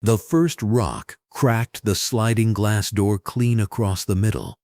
The first rock cracked the sliding glass door clean across the middle.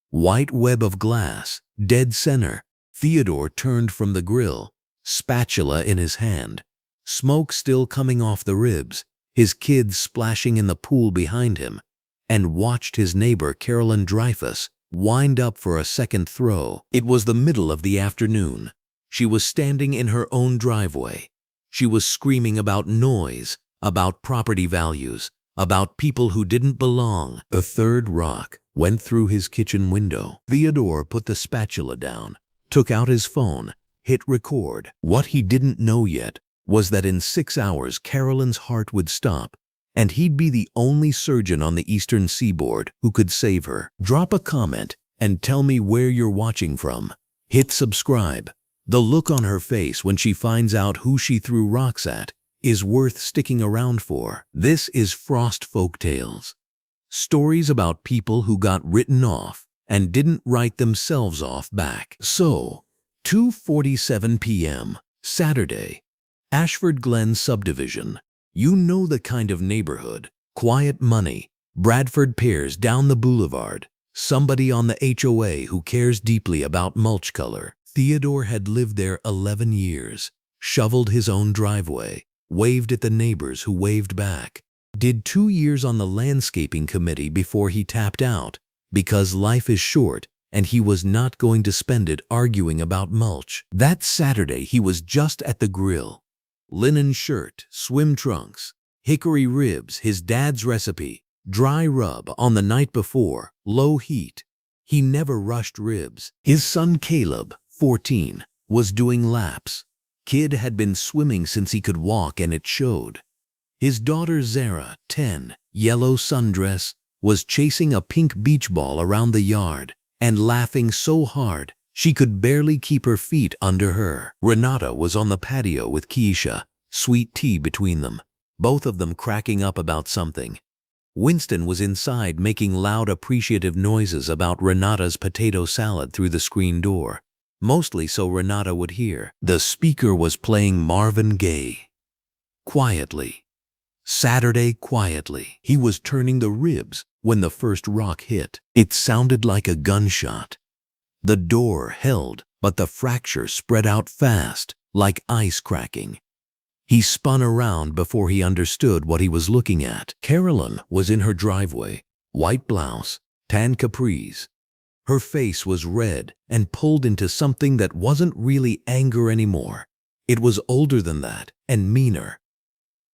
White web of glass, dead center. Theodore turned from the grill, spatula in his hand, smoke still coming off the ribs, his kids splashing in the pool behind him, and watched his neighbor Carolyn Dreyfus wind up for a second throw. It was the middle of the afternoon. She was standing in her own driveway. She was screaming about noise, about property values, about people who didn't belong. The third rock went through his kitchen window. Theodore put the spatula down, took out his phone, hit record. What he didn't know yet was that in 6 hours Carolyn's heart would stop, and he'd be the only surgeon on the eastern seaboard who could save her. Drop a comment and tell me where you're watching from. Hit subscribe. The look on her face when she finds out who she threw rocks at is worth sticking around for. This is Frost Folktales. Stories about people who got written off and didn't write themselves off back. So, 2:47 p.m., Saturday, Ashford Glen subdivision. You know the kind of neighborhood. Quiet money, Bradford Piers down the boulevard, somebody on the HOA who cares deeply about mulch color. Theodore had lived there 11 years, shoveled his own driveway, waved at the neighbors who waved back, did 2 years on the landscaping committee before he tapped out, because life is short and he was not going to spend it arguing about mulch. That Saturday he was just at the grill. Linen shirt, swim trunks, hickory ribs, his dad's recipe, dry rub on the night before, low heat. He never rushed ribs. His son Caleb, 14, was doing laps. Kid had been swimming since he could walk and it showed. His daughter Zara, 10, yellow sundress, was chasing a pink beach ball around the yard and laughing so hard she could barely keep her feet under her. Renata was on the patio with Keisha, sweet tea between them, both of them cracking up about something. Winston was inside making loud appreciative noises about Renata's potato salad through the screen door, mostly so Renata would hear. The speaker was playing Marvin Gaye. Quietly. Saturday quietly. He was turning the ribs when the first rock hit. It sounded like a gunshot. The door held, but the fracture spread out fast, like ice cracking. He spun around before he understood what he was looking at. Carolyn was in her driveway, white blouse, tan capris. Her face was red and pulled into something that wasn't really anger anymore. It was older than that and meaner.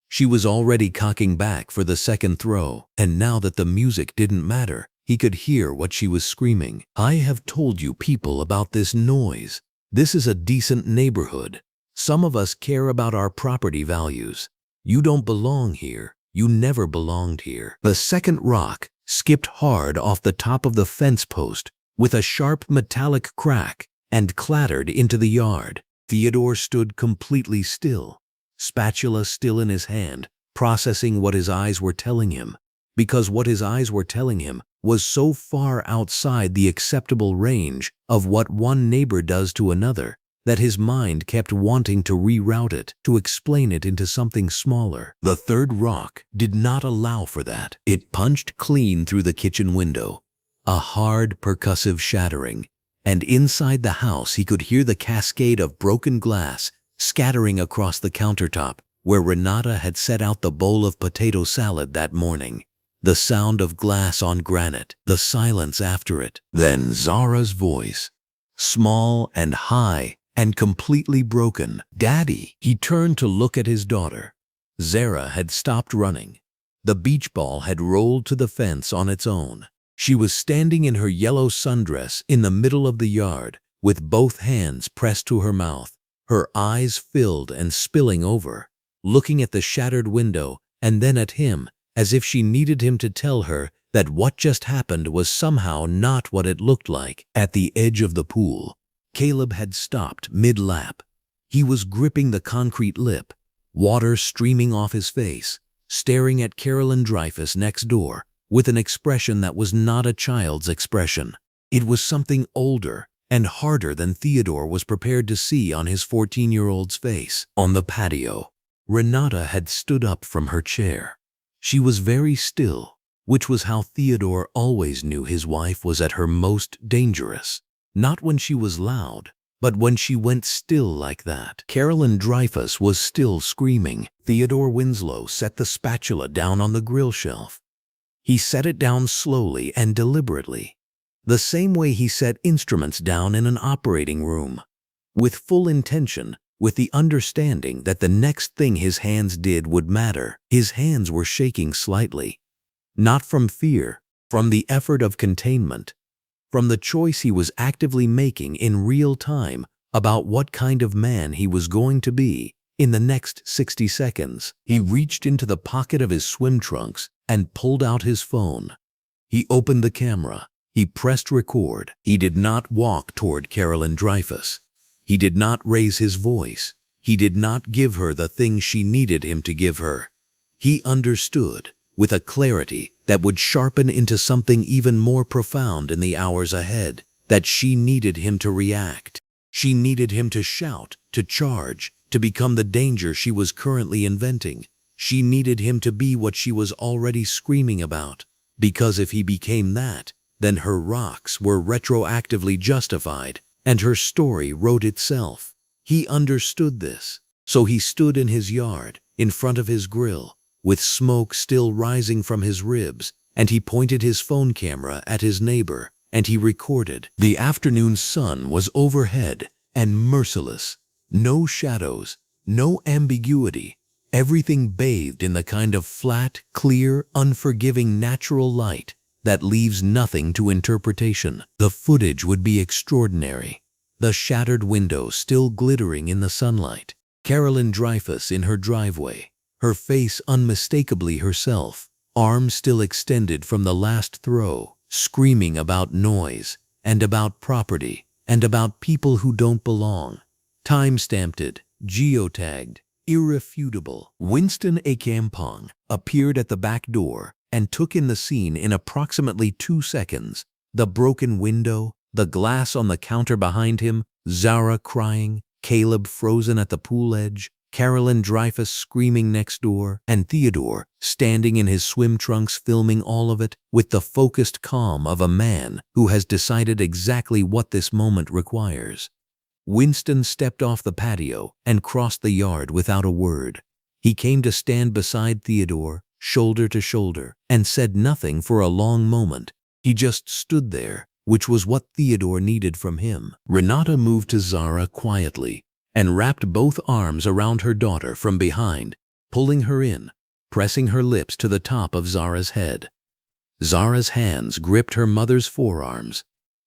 She was already cocking back for the second throw, and now that the music didn't matter, he could hear what she was screaming. I have told you people about this noise. This is a decent neighborhood. Some of us care about our property values. You don't belong here. You never belonged here. The second rock skipped hard off the top of the fence post with a sharp metallic crack and clattered into the yard. Theodore stood completely still, spatula still in his hand, processing what his eyes were telling him, because what his eyes were telling him was so far outside the acceptable range of what one neighbor does to another that his mind kept wanting to reroute it, to explain it into something smaller. The third rock did not allow for that. It punched clean through the kitchen window, a hard, percussive shattering, and inside the house he could hear the cascade of broken glass scattering across the countertop where Renata had set out the bowl of potato salad that morning. The sound of glass on granite, the silence after it. Then Zara's voice, small and high and completely broken. Daddy. He turned to look at his daughter. Zara had stopped running. The beach ball had rolled to the fence on its own. She was standing in her yellow sundress in the middle of the yard, with both hands pressed to her mouth, her eyes filled and spilling over, looking at the shattered window and then at him, as if she needed him to tell her that what just happened was somehow not what it looked like. At the edge of the pool, Caleb had stopped mid-lap. He was gripping the concrete lip, water streaming off his face, staring at Carolyn Dreyfus next door with an expression that was not a child's expression. It was something older and harder than Theodore was prepared to see on his 14-year-old's face. On the patio, Renata had stood up from her chair. She was very still, which was how Theodore always knew his wife was at her most dangerous. Not when she was loud, but when she went still like that. Carolyn Dreyfus was still screaming. Theodore Winslow set the spatula down on the grill shelf. He set it down slowly and deliberately, the same way he set instruments down in an operating room, with full intention, with the understanding that the next thing his hands did would matter. His hands were shaking slightly, not from fear, from the effort of containment, from the choice he was actively making in real time about what kind of man he was going to be in the next 60 seconds. He reached into the pocket of his swim trunks and pulled out his phone. He opened the camera. He pressed record. He did not walk toward Carolyn Dreyfus. He did not raise his voice. He did not give her the thing she needed him to give her. He understood, with a clarity that would sharpen into something even more profound in the hours ahead, that she needed him to react. She needed him to shout, to charge, to become the danger she was currently inventing. She needed him to be what she was already screaming about, because if he became that, then her rocks were retroactively justified, and her story wrote itself. He understood this, so he stood in his yard, in front of his grill, with smoke still rising from his ribs, and he pointed his phone camera at his neighbor, and he recorded. The afternoon sun was overhead and merciless. No shadows, no ambiguity. Everything bathed in the kind of flat, clear, unforgiving natural light that leaves nothing to interpretation. The footage would be extraordinary. The shattered window still glittering in the sunlight. Carolyn Dreyfus in her driveway, her face unmistakably herself, arms still extended from the last throw, screaming about noise, and about property, and about people who don't belong. Time-stamped, geotagged, irrefutable. Winston Akampong appeared at the back door and took in the scene in approximately 2 seconds. The broken window, the glass on the counter behind him, Zara crying, Caleb frozen at the pool edge, Carolyn Dreyfus screaming next door, and Theodore standing in his swim trunks filming all of it with the focused calm of a man who has decided exactly what this moment requires. Winston stepped off the patio and crossed the yard without a word. He came to stand beside Theodore, shoulder to shoulder, and said nothing for a long moment. He just stood there, which was what Theodore needed from him. Renata moved to Zara quietly and wrapped both arms around her daughter from behind, pulling her in, pressing her lips to the top of Zara's head. Zara's hands gripped her mother's forearms.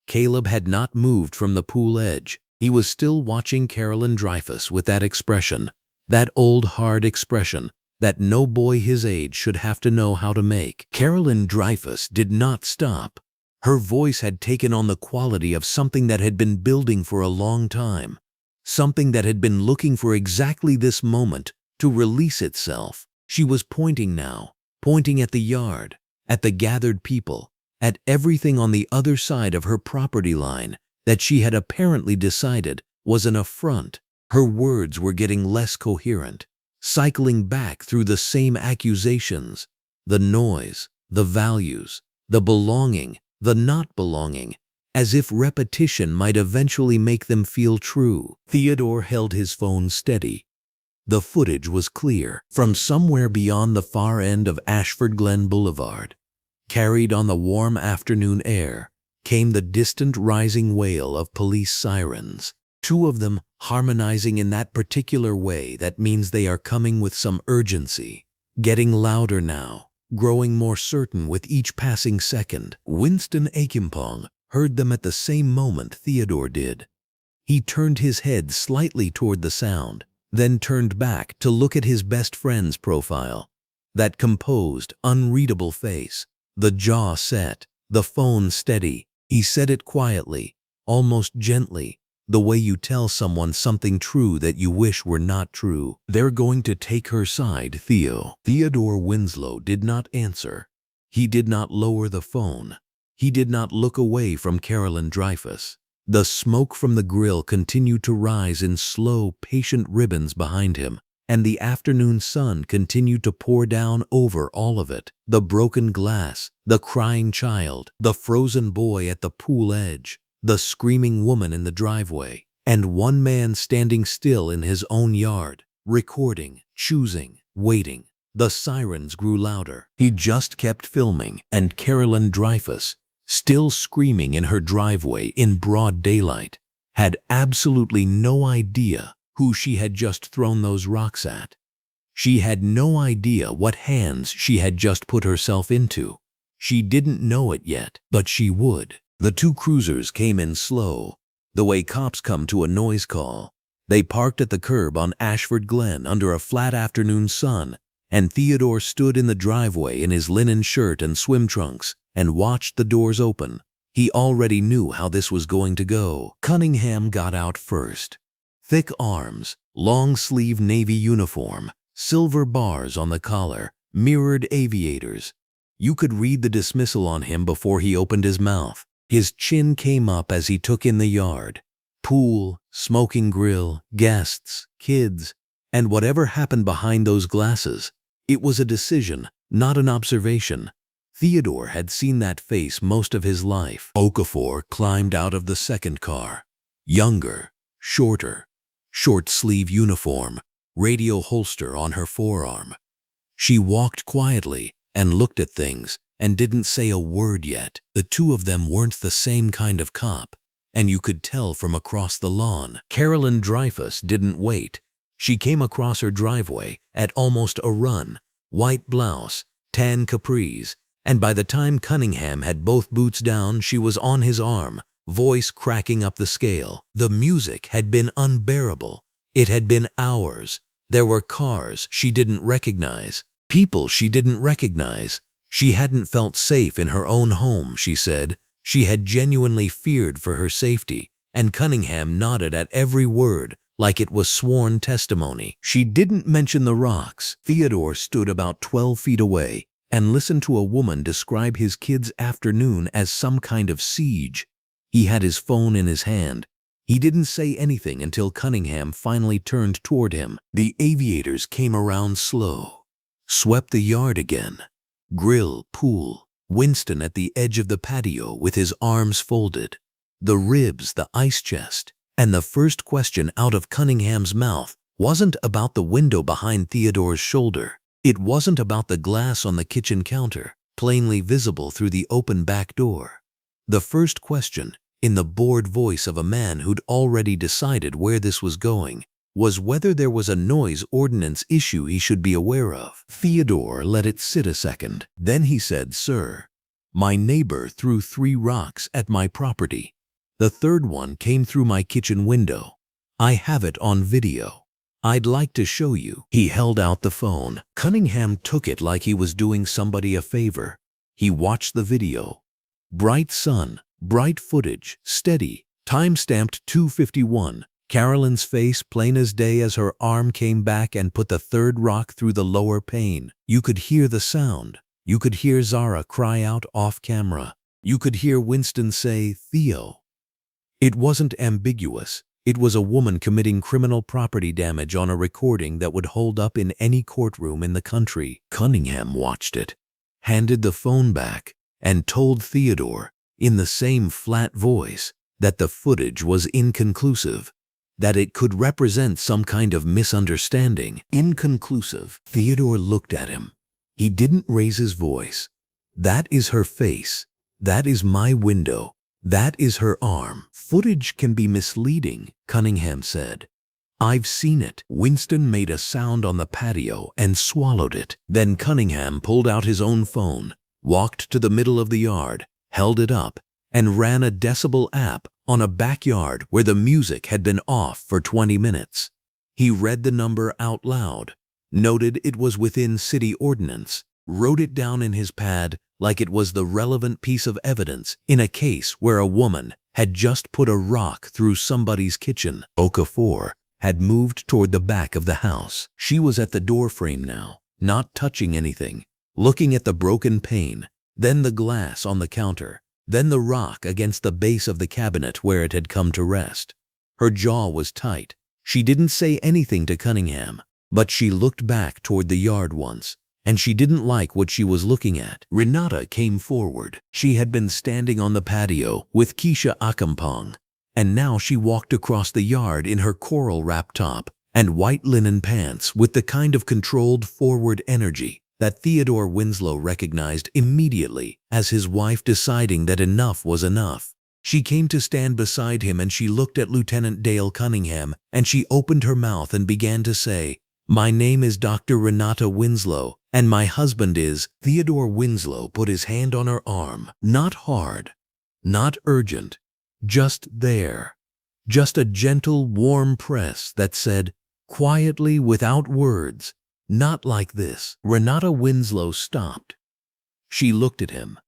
Caleb had not moved from the pool edge. He was still watching Carolyn Dreyfus with that expression, that old hard expression that no boy his age should have to know how to make. Carolyn Dreyfus did not stop. Her voice had taken on the quality of something that had been building for a long time, something that had been looking for exactly this moment to release itself. She was pointing now, pointing at the yard, at the gathered people, at everything on the other side of her property line that she had apparently decided was an affront. Her words were getting less coherent, cycling back through the same accusations, the noise, the values, the belonging, the not belonging, as if repetition might eventually make them feel true. Theodore held his phone steady. The footage was clear. From somewhere beyond the far end of Ashford Glen Boulevard, carried on the warm afternoon air, came the distant rising wail of police sirens, 2 of them harmonizing in that particular way that means they are coming with some urgency, getting louder now, growing more certain with each passing second. Winston Akampong heard them at the same moment Theodore did. He turned his head slightly toward the sound, then turned back to look at his best friend's profile. That composed, unreadable face, the jaw set, the phone steady. He said it quietly, almost gently, the way you tell someone something true that you wish were not true. They're going to take her side, Theo. Theodore Winslow did not answer. He did not lower the phone. He did not look away from Carolyn Dreyfus. The smoke from the grill continued to rise in slow, patient ribbons behind him, and the afternoon sun continued to pour down over all of it. The broken glass, the crying child, the frozen boy at the pool edge, the screaming woman in the driveway, and one man standing still in his own yard, recording, choosing, waiting. The sirens grew louder. He just kept filming, and Carolyn Dreyfus, still screaming in her driveway in broad daylight, had absolutely no idea who she had just thrown those rocks at. She had no idea what hands she had just put herself into. She didn't know it yet, but she would. The two cruisers came in slow, the way cops come to a noise call. They parked at the curb on Ashford Glen under a flat afternoon sun, and Theodore stood in the driveway in his linen shirt and swim trunks and watched the doors open. He already knew how this was going to go. Cunningham got out first. Thick arms, long-sleeve navy uniform, silver bars on the collar, mirrored aviators. You could read the dismissal on him before he opened his mouth. His chin came up as he took in the yard. Pool, smoking grill, guests, kids, and whatever happened behind those glasses. It was a decision, not an observation. Theodore had seen that face most of his life. Okafor climbed out of the second car. Younger, shorter, short-sleeve uniform, radio holster on her forearm. She walked quietly and looked at things and didn't say a word yet. The two of them weren't the same kind of cop, and you could tell from across the lawn. Carolyn Dreyfus didn't wait. She came across her driveway at almost a run, white blouse, tan capris, and by the time Cunningham had both boots down, she was on his arm, voice cracking up the scale. The music had been unbearable. It had been hours. There were cars she didn't recognize, people she didn't recognize. She hadn't felt safe in her own home, she said. She had genuinely feared for her safety, and Cunningham nodded at every word, like it was sworn testimony. She didn't mention the rocks. Theodore stood about 12 feet away and listened to a woman describe his kid's afternoon as some kind of siege. He had his phone in his hand. He didn't say anything until Cunningham finally turned toward him. The aviators came around slow, swept the yard again. Grill, pool, Winston at the edge of the patio with his arms folded. The ribs, the ice chest. And the first question out of Cunningham's mouth wasn't about the window behind Theodore's shoulder. It wasn't about the glass on the kitchen counter, plainly visible through the open back door. The first question, in the bored voice of a man who'd already decided where this was going, was whether there was a noise ordinance issue he should be aware of. Theodore let it sit a second. Then he said, "Sir, my neighbor threw 3 rocks at my property. The third one came through my kitchen window. I have it on video. I'd like to show you." He held out the phone. Cunningham took it like he was doing somebody a favor. He watched the video. Bright sun, bright footage, steady, time-stamped 2:51. Carolyn's face plain as day as her arm came back and put the third rock through the lower pane. You could hear the sound. You could hear Zara cry out off camera. You could hear Winston say, "Theo." It wasn't ambiguous. It was a woman committing criminal property damage on a recording that would hold up in any courtroom in the country. Cunningham watched it, handed the phone back, and told Theodore, in the same flat voice, that the footage was inconclusive, that it could represent some kind of misunderstanding. Inconclusive. Theodore looked at him. He didn't raise his voice. "That is her face. That is my window. That is her arm." "Footage can be misleading," Cunningham said. "I've seen it." Winston made a sound on the patio and swallowed it. Then Cunningham pulled out his own phone, walked to the middle of the yard, held it up, and ran a decibel app on a backyard where the music had been off for 20 minutes. He read the number out loud, noted it was within city ordinance, wrote it down in his pad like it was the relevant piece of evidence in a case where a woman had just put a rock through somebody's kitchen. Okafor had moved toward the back of the house. She was at the doorframe now, not touching anything, looking at the broken pane, then the glass on the counter, then the rock against the base of the cabinet where it had come to rest. Her jaw was tight. She didn't say anything to Cunningham, But she looked back toward the yard once, and she didn't like what she was looking at. Renata came forward. She had been standing on the patio with Keisha Akampong, and now she walked across the yard in her coral wrap top and white linen pants with the kind of controlled forward energy that Theodore Winslow recognized immediately as his wife deciding that enough was enough. She came to stand beside him and she looked at Lieutenant Dale Cunningham and she opened her mouth and began to say, "My name is Dr. Renata Winslow and my husband is..." Theodore Winslow put his hand on her arm, not hard, not urgent, just there. Just a gentle, warm press that said, quietly without words, "Not like this." Renata Winslow stopped. She looked at him.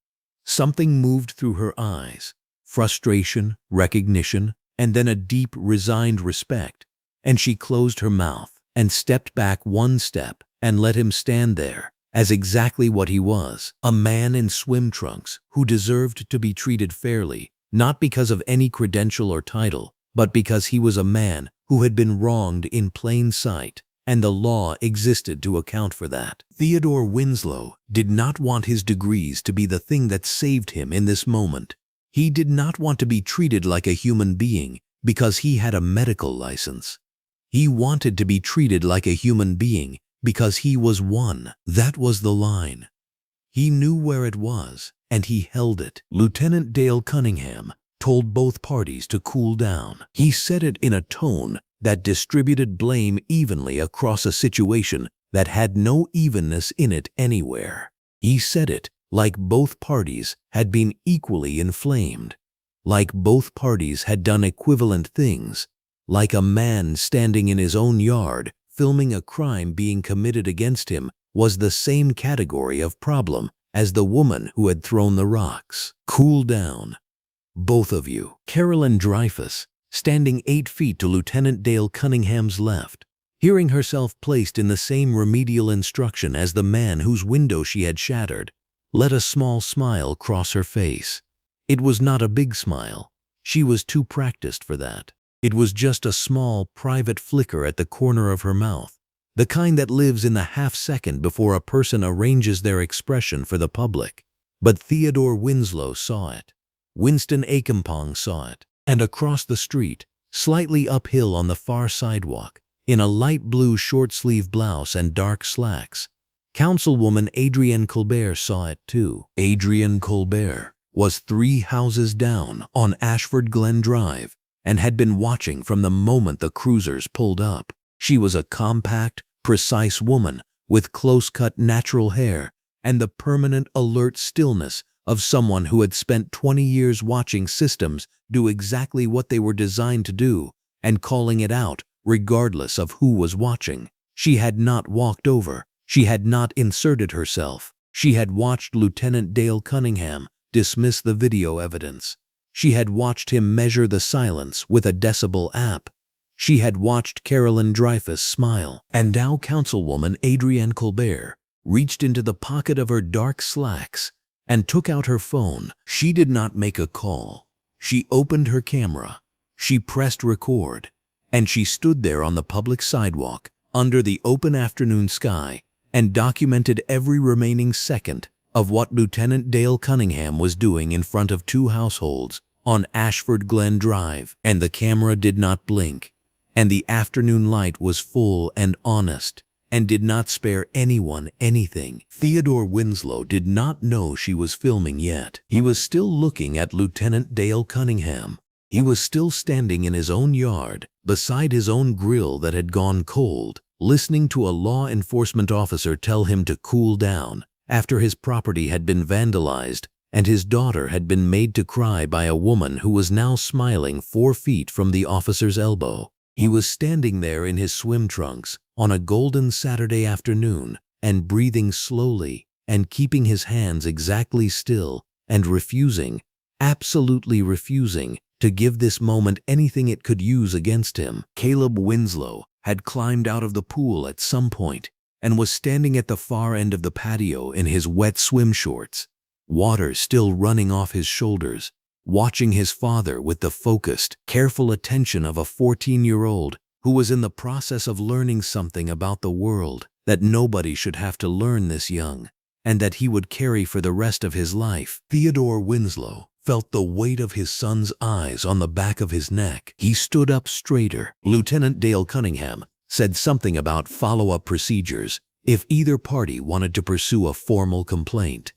Something moved through her eyes. Frustration, recognition, and then a deep, resigned respect. And she closed her mouth and stepped back one step and let him stand there as exactly what he was, a man in swim trunks who deserved to be treated fairly, not because of any credential or title, but because he was a man who had been wronged in plain sight, and the law existed to account for that. Theodore Winslow did not want his degrees to be the thing that saved him in this moment. He did not want to be treated like a human being because he had a medical license. He wanted to be treated like a human being because he was one. That was the line. He knew where it was, and he held it. Lieutenant Dale Cunningham told both parties to cool down. He said it in a tone that distributed blame evenly across a situation that had no evenness in it anywhere. He said it like both parties had been equally inflamed, like both parties had done equivalent things, like a man standing in his own yard filming a crime being committed against him was the same category of problem as the woman who had thrown the rocks. Cool down, both of you. Carolyn Dreyfus, standing 8 feet to Lieutenant Dale Cunningham's left, hearing herself placed in the same remedial instruction as the man whose window she had shattered, let a small smile cross her face. It was not a big smile. She was too practiced for that. It was just a small, private flicker at the corner of her mouth, the kind that lives in the half-second before a person arranges their expression for the public. But Theodore Winslow saw it. Winston Akampong saw it. And across the street, slightly uphill on the far sidewalk, in a light blue short-sleeve blouse and dark slacks, Councilwoman Adrienne Colbert saw it too. Adrienne Colbert was 3 houses down on Ashford Glen Drive and had been watching from the moment the cruisers pulled up. She was a compact, precise woman with close-cut natural hair and the permanent alert stillness of someone who had spent 20 years watching systems do exactly what they were designed to do and calling it out regardless of who was watching. She had not walked over. She had not inserted herself. She had watched Lieutenant Dale Cunningham dismiss the video evidence. She had watched him measure the silence with a decibel app. She had watched Carolyn Dreyfus smile. And now Councilwoman Adrienne Colbert reached into the pocket of her dark slacks and took out her phone. She did not make a call. She opened her camera. She pressed record. And she stood there on the public sidewalk under the open afternoon sky and documented every remaining second of what Lieutenant Dale Cunningham was doing in front of 2 households on Ashford Glen Drive. And the camera did not blink. And the afternoon light was full and honest and did not spare anyone anything. Theodore Winslow did not know she was filming yet. He was still looking at Lieutenant Dale Cunningham. He was still standing in his own yard, beside his own grill that had gone cold, listening to a law enforcement officer tell him to cool down after his property had been vandalized and his daughter had been made to cry by a woman who was now smiling 4 feet from the officer's elbow. He was standing there in his swim trunks on a golden Saturday afternoon and breathing slowly and keeping his hands exactly still and refusing, absolutely refusing, to give this moment anything it could use against him. Caleb Winslow had climbed out of the pool at some point and was standing at the far end of the patio in his wet swim shorts, water still running off his shoulders, watching his father with the focused, careful attention of a 14-year-old who was in the process of learning something about the world that nobody should have to learn this young, and that he would carry for the rest of his life. Theodore Winslow felt the weight of his son's eyes on the back of his neck. He stood up straighter. Lieutenant Dale Cunningham said something about follow-up procedures if either party wanted to pursue a formal complaint.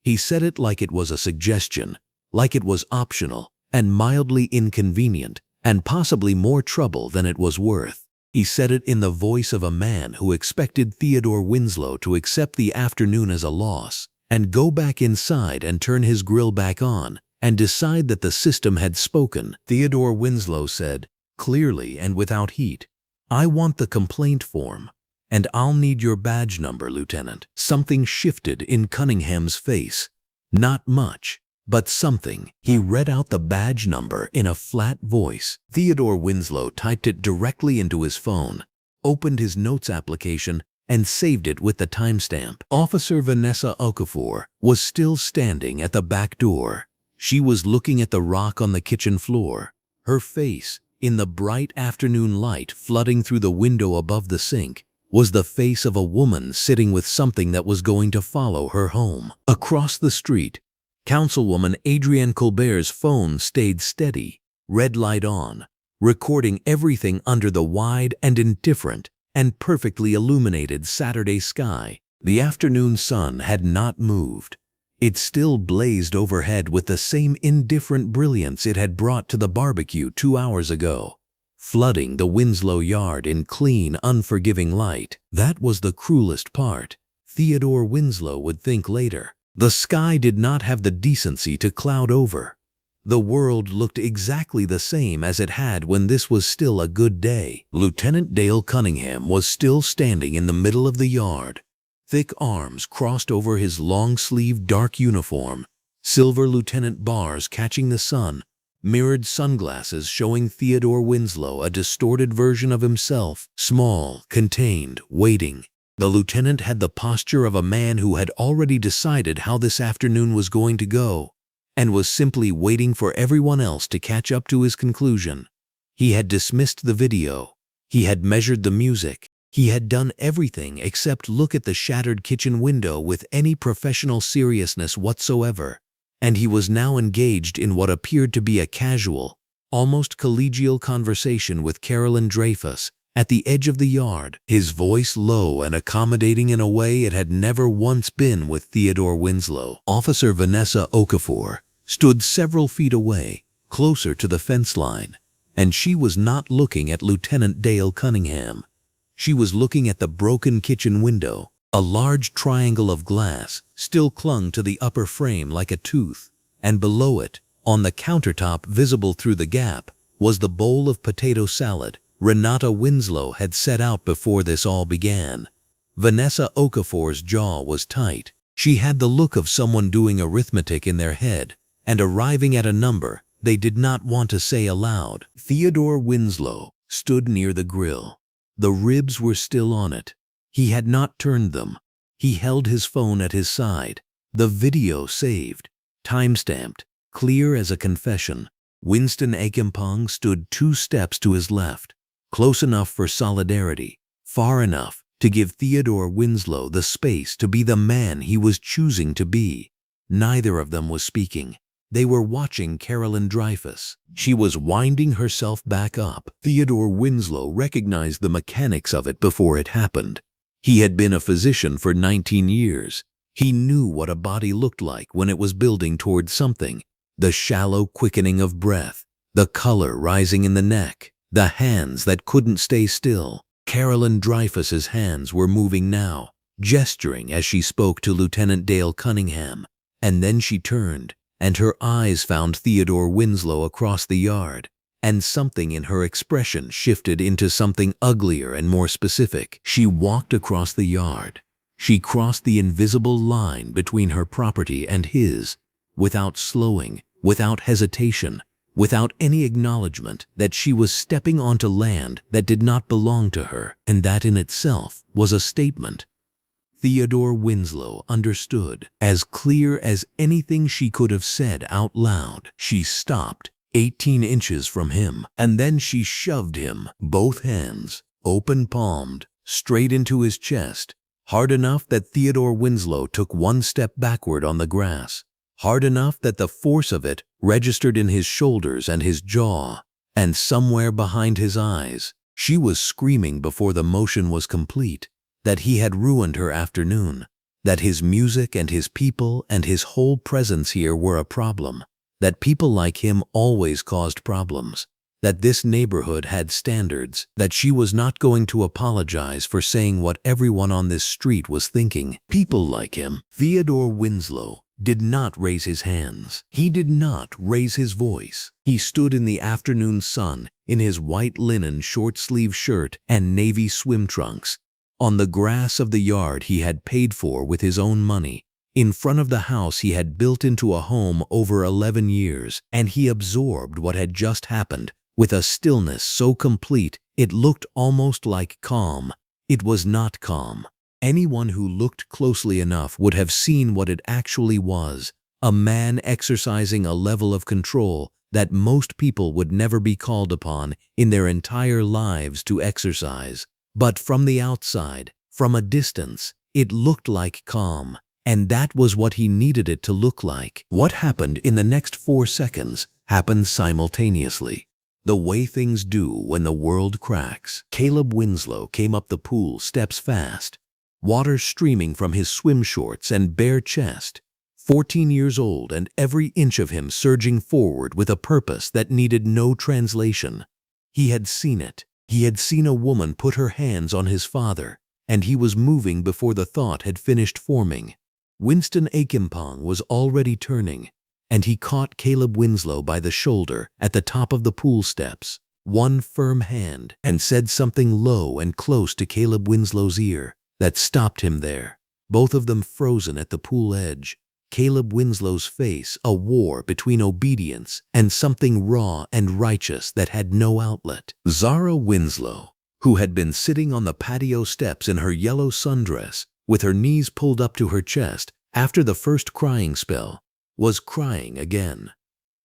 He said it like it was a suggestion, like it was optional and mildly inconvenient and possibly more trouble than it was worth. He said it in the voice of a man who expected Theodore Winslow to accept the afternoon as a loss and go back inside and turn his grill back on and decide that the system had spoken. Theodore Winslow said, clearly and without heat, "I want the complaint form, and I'll need your badge number, Lieutenant." Something shifted in Cunningham's face. Not much, but something. He read out the badge number in a flat voice. Theodore Winslow typed it directly into his phone, opened his notes application, and saved it with the timestamp. Officer Vanessa Okafor was still standing at the back door. She was looking at the rock on the kitchen floor. Her face, in the bright afternoon light flooding through the window above the sink, was the face of a woman sitting with something that was going to follow her home. Across the street, Councilwoman Adrienne Colbert's phone stayed steady, red light on, recording everything under the wide and indifferent and perfectly illuminated Saturday sky. The afternoon sun had not moved. It still blazed overhead with the same indifferent brilliance it had brought to the barbecue 2 hours ago, flooding the Winslow yard in clean, unforgiving light. That was the cruelest part, Theodore Winslow would think later. The sky did not have the decency to cloud over. The world looked exactly the same as it had when this was still a good day. Lieutenant Dale Cunningham was still standing in the middle of the yard, thick arms crossed over his long-sleeved dark uniform, silver lieutenant bars catching the sun, mirrored sunglasses showing Theodore Winslow a distorted version of himself, small, contained, waiting. The lieutenant had the posture of a man who had already decided how this afternoon was going to go, and was simply waiting for everyone else to catch up to his conclusion. He had dismissed the video. He had measured the music. He had done everything except look at the shattered kitchen window with any professional seriousness whatsoever, and he was now engaged in what appeared to be a casual, almost collegial conversation with Carolyn Dreyfus at the edge of the yard, his voice low and accommodating in a way it had never once been with Theodore Winslow. Officer Vanessa Okafor stood several feet away, closer to the fence line, and she was not looking at Lieutenant Dale Cunningham. She was looking at the broken kitchen window. A large triangle of glass still clung to the upper frame like a tooth, and below it, on the countertop visible through the gap, was the bowl of potato salad Renata Winslow had set out before this all began. Vanessa Okafor's jaw was tight. She had the look of someone doing arithmetic in their head and arriving at a number they did not want to say aloud. Theodore Winslow stood near the grill. The ribs were still on it. He had not turned them. He held his phone at his side. The video saved, time-stamped, clear as a confession. Winston Akimpong stood 2 steps to his left, close enough for solidarity, far enough to give Theodore Winslow the space to be the man he was choosing to be. Neither of them was speaking. They were watching Carolyn Dreyfus. She was winding herself back up. Theodore Winslow recognized the mechanics of it before it happened. He had been a physician for 19 years. He knew what a body looked like when it was building toward something. The shallow quickening of breath, the color rising in the neck, the hands that couldn't stay still. Carolyn Dreyfus's hands were moving now, gesturing as she spoke to Lieutenant Dale Cunningham. And then she turned, and her eyes found Theodore Winslow across the yard, and something in her expression shifted into something uglier and more specific. She walked across the yard. She crossed the invisible line between her property and his, without slowing, without hesitation, without any acknowledgement that she was stepping onto land that did not belong to her, and that in itself was a statement. Theodore Winslow understood, as clear as anything she could have said out loud. She stopped, 18 inches from him, and then she shoved him, both hands, open-palmed, straight into his chest, hard enough that Theodore Winslow took one step backward on the grass, hard enough that the force of it registered in his shoulders and his jaw, and somewhere behind his eyes. She was screaming before the motion was complete, that he had ruined her afternoon, that his music and his people and his whole presence here were a problem, that people like him always caused problems, that this neighborhood had standards, that she was not going to apologize for saying what everyone on this street was thinking. People like him. Theodore Winslow did not raise his hands. He did not raise his voice. He stood in the afternoon sun in his white linen short-sleeve shirt and navy swim trunks, on the grass of the yard he had paid for with his own money, in front of the house he had built into a home over 11 years, and he absorbed what had just happened with a stillness so complete it looked almost like calm. It was not calm. Anyone who looked closely enough would have seen what it actually was, a man exercising a level of control that most people would never be called upon in their entire lives to exercise. But from the outside, from a distance, it looked like calm, and that was what he needed it to look like. What happened in the next 4 seconds happened simultaneously, the way things do when the world cracks. Caleb Winslow came up the pool steps fast, water streaming from his swim shorts and bare chest, 14 years old and every inch of him surging forward with a purpose that needed no translation. He had seen it. He had seen a woman put her hands on his father, and he was moving before the thought had finished forming. Winston Akimpong was already turning, and he caught Caleb Winslow by the shoulder at the top of the pool steps, one firm hand, and said something low and close to Caleb Winslow's ear that stopped him there, both of them frozen at the pool edge. Caleb Winslow's face a war between obedience and something raw and righteous that had no outlet. Zara Winslow, who had been sitting on the patio steps in her yellow sundress, with her knees pulled up to her chest after the first crying spell, was crying again.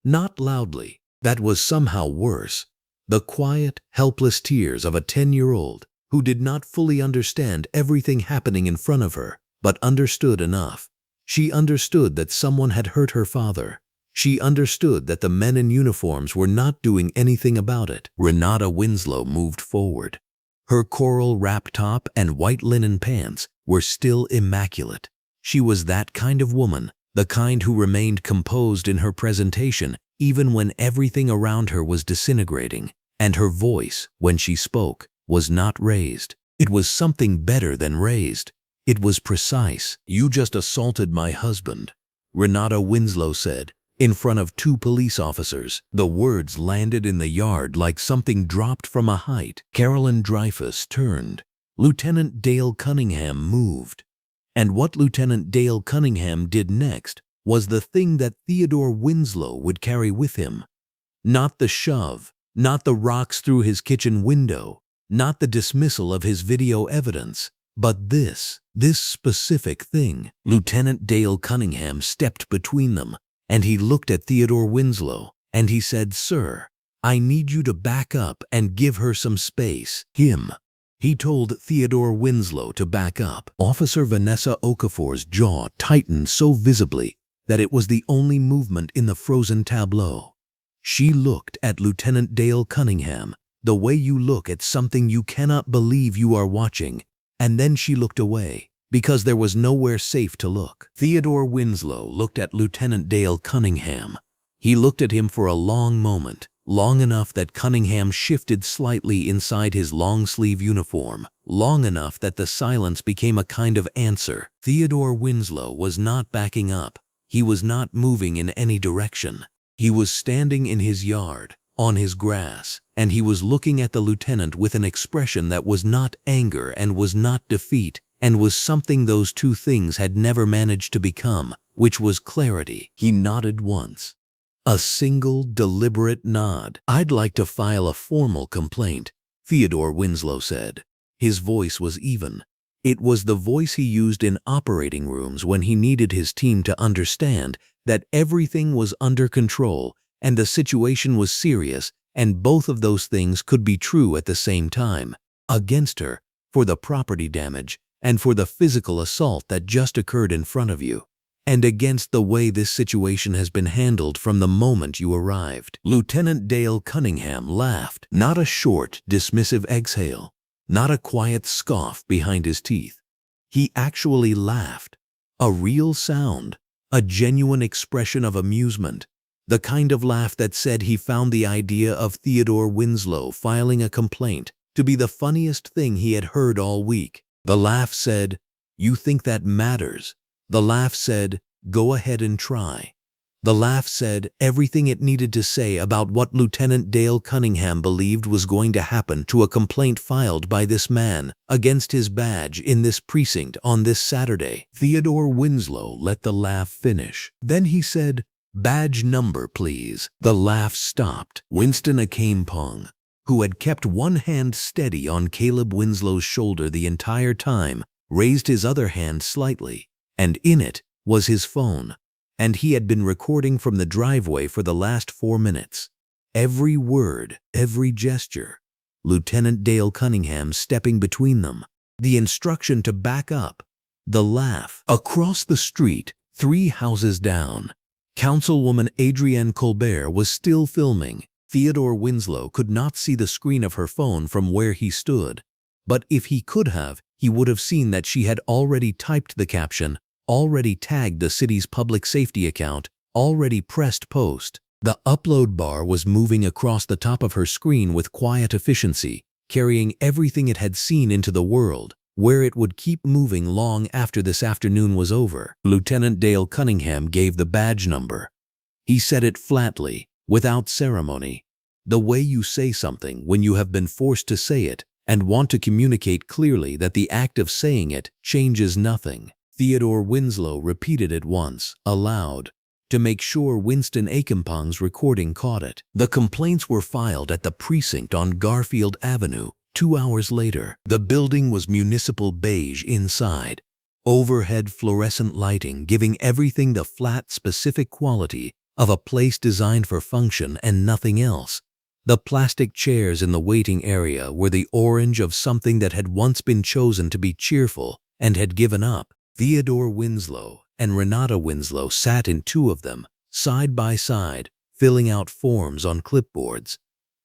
Not loudly. That was somehow worse. The quiet, helpless tears of a 10-year-old who did not fully understand everything happening in front of her, but understood enough. She understood that someone had hurt her father. She understood that the men in uniforms were not doing anything about it. Renata Winslow moved forward. Her coral wrap top and white linen pants were still immaculate. She was that kind of woman, the kind who remained composed in her presentation even when everything around her was disintegrating, and her voice, when she spoke, was not raised. It was something better than raised. It was precise. "You just assaulted my husband," Renata Winslow said, in front of 2 police officers. The words landed in the yard like something dropped from a height. Carolyn Dreyfus turned. Lieutenant Dale Cunningham moved. And what Lieutenant Dale Cunningham did next was the thing that Theodore Winslow would carry with him. Not the shove, not the rocks through his kitchen window, not the dismissal of his video evidence, but this specific thing. Lieutenant Dale Cunningham stepped between them, and he looked at Theodore Winslow, and he said, "Sir, I need you to back up and give her some space." He told Theodore Winslow to back up. Officer Vanessa Okafor's jaw tightened so visibly that it was the only movement in the frozen tableau. She looked at Lieutenant Dale Cunningham the way you look at something you cannot believe you are watching, and then she looked away, because there was nowhere safe to look. Theodore Winslow looked at Lieutenant Dale Cunningham. He looked at him for a long moment, long enough that Cunningham shifted slightly inside his long-sleeve uniform, long enough that the silence became a kind of answer. Theodore Winslow was not backing up. He was not moving in any direction. He was standing in his yard, on his grass, and he was looking at the lieutenant with an expression that was not anger and was not defeat, and was something those two things had never managed to become, which was clarity. He nodded once. A single, deliberate nod. "I'd like to file a formal complaint," Theodore Winslow said. His voice was even. It was the voice he used in operating rooms when he needed his team to understand that everything was under control and the situation was serious, and both of those things could be true at the same time. Against her, for the property damage, and for the physical assault that just occurred in front of you. And against the way this situation has been handled from the moment you arrived. Lieutenant Dale Cunningham laughed, not a short, dismissive exhale, not a quiet scoff behind his teeth. He actually laughed. A real sound, a genuine expression of amusement, the kind of laugh that said he found the idea of Theodore Winslow filing a complaint to be the funniest thing he had heard all week. The laugh said, "You think that matters?" The laugh said, "Go ahead and try." The laugh said everything it needed to say about what Lieutenant Dale Cunningham believed was going to happen to a complaint filed by this man against his badge in this precinct on this Saturday. Theodore Winslow let the laugh finish. Then he said, "Badge number, please." The laugh stopped. Winston Akampong, who had kept one hand steady on Caleb Winslow's shoulder the entire time, raised his other hand slightly, and in it was his phone. And he had been recording from the driveway for the last 4 minutes. Every word, every gesture. Lieutenant Dale Cunningham stepping between them. The instruction to back up. The laugh. Across the street, 3 houses down. Councilwoman Adrienne Colbert was still filming. Theodore Winslow could not see the screen of her phone from where he stood. But if he could have, he would have seen that she had already typed the caption, already tagged the city's public safety account, already pressed post. The upload bar was moving across the top of her screen with quiet efficiency, carrying everything it had seen into the world, where it would keep moving long after this afternoon was over. Lieutenant Dale Cunningham gave the badge number. He said it flatly, without ceremony. The way you say something when you have been forced to say it and want to communicate clearly that the act of saying it changes nothing. Theodore Winslow repeated it once, aloud, to make sure Winston Akampong's recording caught it. The complaints were filed at the precinct on Garfield Avenue 2 hours later. The building was municipal beige inside, overhead fluorescent lighting giving everything the flat, specific quality of a place designed for function and nothing else. The plastic chairs in the waiting area were the orange of something that had once been chosen to be cheerful and had given up. Theodore Winslow and Renata Winslow sat in 2 of them, side by side, filling out forms on clipboards.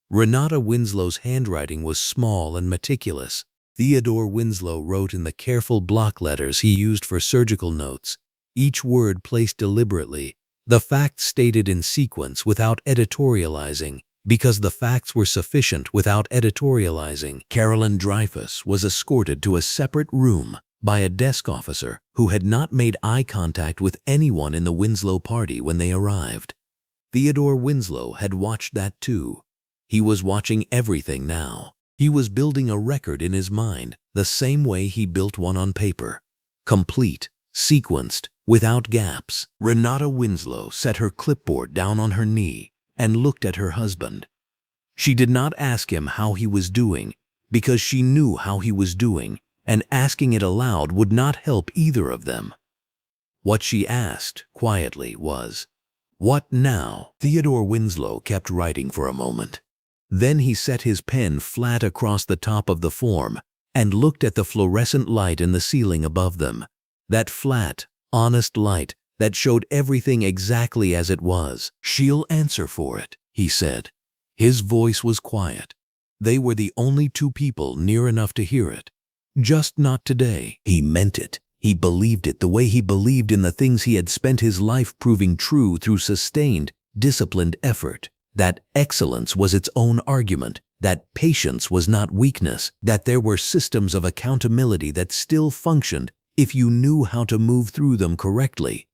Renata Winslow's handwriting was small and meticulous. Theodore Winslow wrote in the careful block letters he used for surgical notes, each word placed deliberately, the facts stated in sequence without editorializing, because the facts were sufficient without editorializing. Carolyn Dreyfus was escorted to a separate room by a desk officer who had not made eye contact with anyone in the Winslow party when they arrived. Theodore Winslow had watched that too. He was watching everything now. He was building a record in his mind, the same way he built one on paper. Complete, sequenced, without gaps. Renata Winslow set her clipboard down on her knee and looked at her husband. She did not ask him how he was doing, because she knew how he was doing, and asking it aloud would not help either of them. What she asked, quietly, was, "What now?" Theodore Winslow kept writing for a moment. Then he set his pen flat across the top of the form and looked at the fluorescent light in the ceiling above them. That flat, honest light that showed everything exactly as it was. "She'll answer for it," he said. His voice was quiet. They were the only 2 people near enough to hear it. Just not today. He meant it. He believed it the way he believed in the things he had spent his life proving true through sustained, disciplined effort. That excellence was its own argument, that patience was not weakness, that there were systems of accountability that still functioned if you knew how to move through them correctly.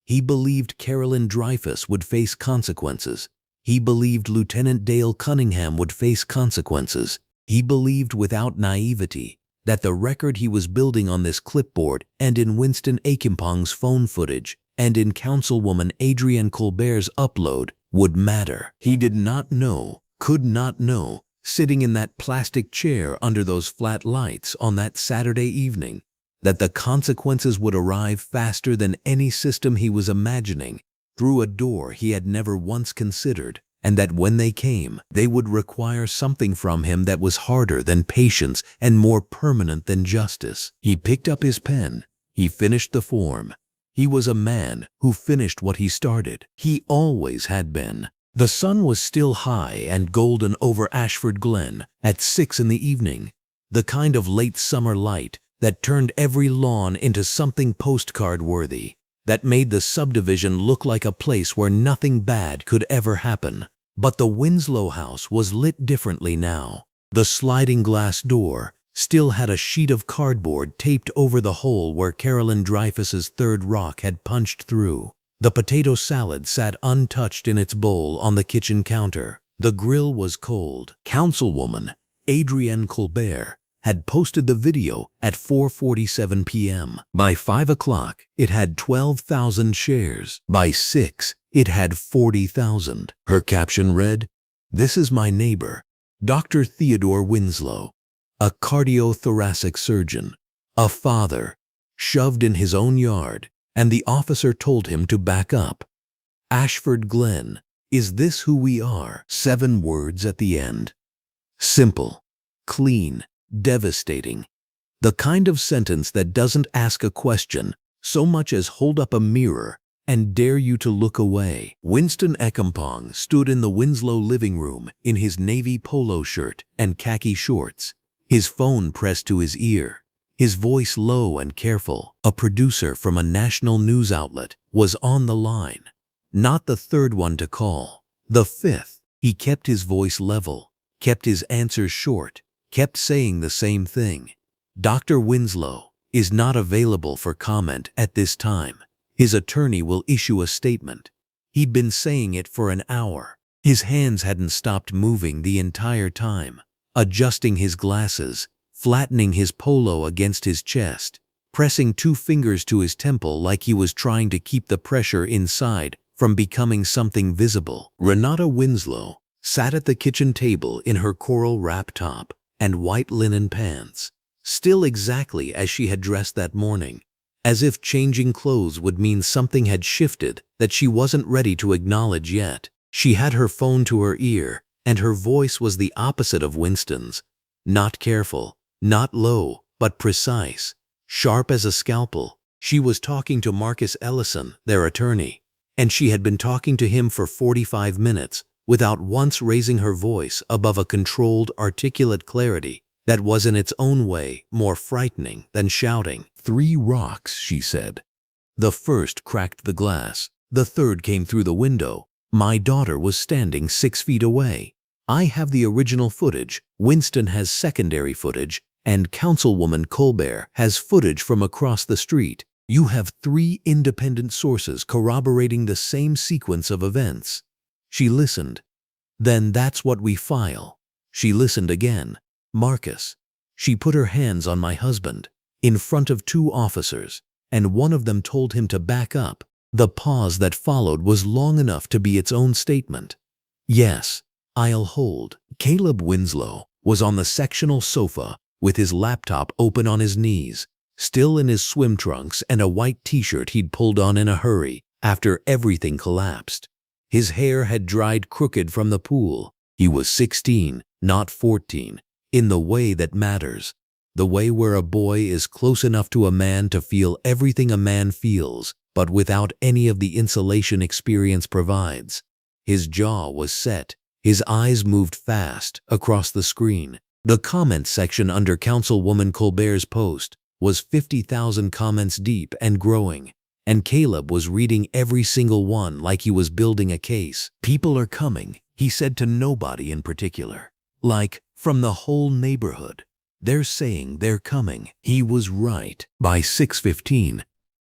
He believed Carolyn Dreyfus would face consequences. He believed Lieutenant Dale Cunningham would face consequences. He believed without naivety that the record he was building on this clipboard and in Winston Akampong's phone footage and in Councilwoman Adrienne Colbert's upload would matter. He did not know, could not know, sitting in that plastic chair under those flat lights on that Saturday evening, that the consequences would arrive faster than any system he was imagining, through a door he had never once considered, and that when they came, they would require something from him that was harder than patience and more permanent than justice. He picked up his pen. He finished the form. He was a man who finished what he started. He always had been. The sun was still high and golden over Ashford Glen at 6 in the evening, the kind of late summer light that turned every lawn into something postcard-worthy, that made the subdivision look like a place where nothing bad could ever happen. But the Winslow house was lit differently now. The sliding glass door still had a sheet of cardboard taped over the hole where Carolyn Dreyfus's third rock had punched through. The potato salad sat untouched in its bowl on the kitchen counter. The grill was cold. Councilwoman Adrienne Colbert had posted the video at 4:47 p.m. By 5 o'clock, it had 12,000 shares. By 6, it had 40,000. Her caption read, "This is my neighbor, Dr. Theodore Winslow, a cardiothoracic surgeon, a father, shoved in his own yard, and the officer told him to back up. Ashford Glen, is this who we are?" 7 words at the end. Simple, clean, devastating. The kind of sentence that doesn't ask a question so much as hold up a mirror and dare you to look away. Winston Ekampong stood in the Winslow living room in his navy polo shirt and khaki shorts, his phone pressed to his ear, his voice low and careful. A producer from a national news outlet was on the line. Not the third one to call, the 5th. He kept his voice level, kept his answers short, kept saying the same thing. Dr. Winslow is not available for comment at this time. His attorney will issue a statement. He'd been saying it for an hour. His hands hadn't stopped moving the entire time, adjusting his glasses, flattening his polo against his chest, pressing 2 fingers to his temple like he was trying to keep the pressure inside from becoming something visible. Renata Winslow sat at the kitchen table in her coral wrap top and white linen pants, still exactly as she had dressed that morning, as if changing clothes would mean something had shifted that she wasn't ready to acknowledge yet. She had her phone to her ear, and her voice was the opposite of Winston's. Not careful, not low, but precise, sharp as a scalpel. She was talking to Marcus Ellison, their attorney, and she had been talking to him for 45 minutes, without once raising her voice above a controlled, articulate clarity that was in its own way more frightening than shouting. 3 rocks, she said. The first cracked the glass. The third came through the window. My daughter was standing 6 feet away. I have the original footage, Winston has secondary footage, and Councilwoman Colbert has footage from across the street. You have 3 independent sources corroborating the same sequence of events. She listened. Then that's what we file. She listened again. Marcus. She put her hands on my husband, in front of 2 officers, and one of them told him to back up. The pause that followed was long enough to be its own statement. Yes, I'll hold. Caleb Winslow was on the sectional sofa with his laptop open on his knees, still in his swim trunks and a white t-shirt he'd pulled on in a hurry after everything collapsed. His hair had dried crooked from the pool. He was 16, not 14, in the way that matters, the way where a boy is close enough to a man to feel everything a man feels, but without any of the insulation experience provides. His jaw was set. His eyes moved fast across the screen. The comment section under Councilwoman Colbert's post was 50,000 comments deep and growing, and Caleb was reading every single one like he was building a case. People are coming, he said to nobody in particular. Like, from the whole neighborhood. They're saying they're coming. He was right. By 6:15,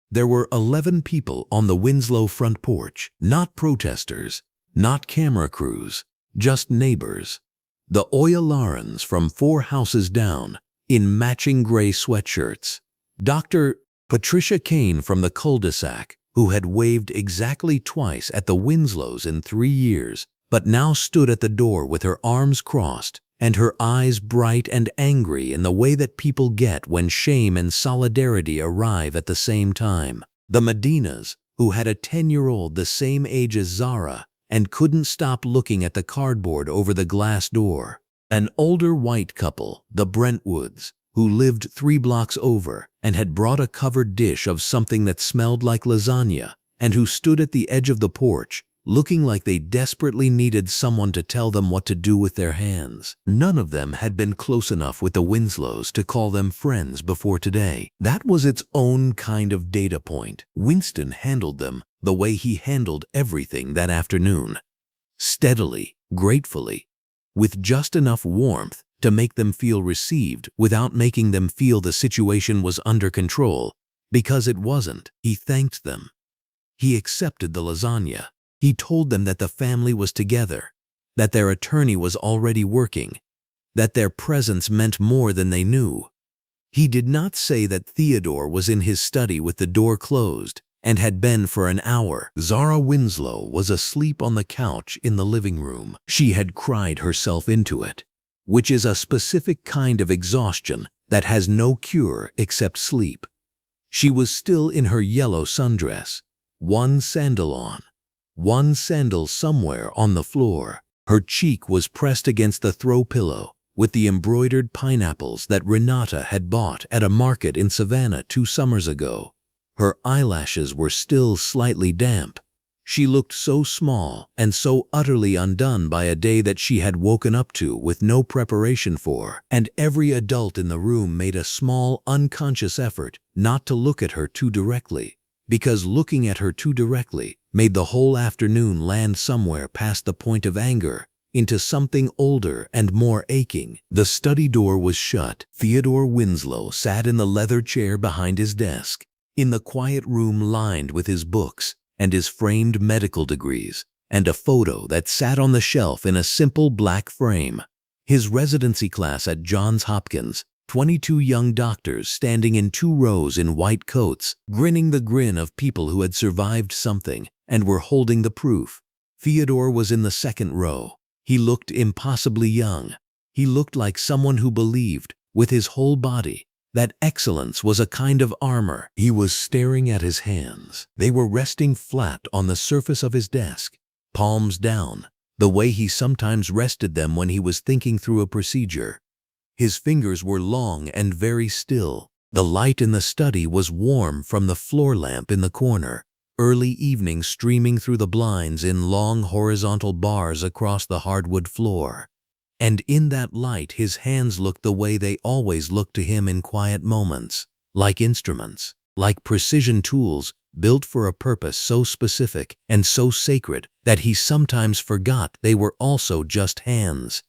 there were 11 people on the Winslow front porch. Not protesters, not camera crews, just neighbors. The Oylarans from 4 houses down, in matching gray sweatshirts. Dr. Patricia Kane from the cul-de-sac, who had waved exactly twice at the Winslows in 3 years, but now stood at the door with her arms crossed and her eyes bright and angry in the way that people get when shame and solidarity arrive at the same time. The Medinas, who had a 10-year-old the same age as Zara and couldn't stop looking at the cardboard over the glass door. An older white couple, the Brentwoods, who lived 3 blocks over and had brought a covered dish of something that smelled like lasagna, and who stood at the edge of the porch, looking like they desperately needed someone to tell them what to do with their hands. None of them had been close enough with the Winslows to call them friends before today. That was its own kind of data point. Winston handled them the way he handled everything that afternoon. Steadily, gratefully, with just enough warmth to make them feel received without making them feel the situation was under control, because it wasn't. He thanked them. He accepted the lasagna. He told them that the family was together, that their attorney was already working, that their presence meant more than they knew. He did not say that Theodore was in his study with the door closed and had been for an hour. Zara Winslow was asleep on the couch in the living room. She had cried herself into it, which is a specific kind of exhaustion that has no cure except sleep. She was still in her yellow sundress, one sandal on, one sandal somewhere on the floor. Her cheek was pressed against the throw pillow with the embroidered pineapples that Renata had bought at a market in Savannah 2 summers ago. Her eyelashes were still slightly damp. She looked so small and so utterly undone by a day that she had woken up to with no preparation for, and every adult in the room made a small, unconscious effort not to look at her too directly, because looking at her too directly made the whole afternoon land somewhere past the point of anger into something older and more aching. The study door was shut. Theodore Winslow sat in the leather chair behind his desk, in the quiet room lined with his books and his framed medical degrees, and a photo that sat on the shelf in a simple black frame. His residency class at Johns Hopkins, 22 young doctors standing in 2 rows in white coats, grinning the grin of people who had survived something and were holding the proof. Theodore was in the 2nd row. He looked impossibly young. He looked like someone who believed, with his whole body, that excellence was a kind of armor. He was staring at his hands. They were resting flat on the surface of his desk, palms down, the way he sometimes rested them when he was thinking through a procedure. His fingers were long and very still. The light in the study was warm from the floor lamp in the corner, early evening streaming through the blinds in long horizontal bars across the hardwood floor. And in that light his hands looked the way they always looked to him in quiet moments, like instruments, like precision tools built for a purpose so specific and so sacred that he sometimes forgot they were also just hands,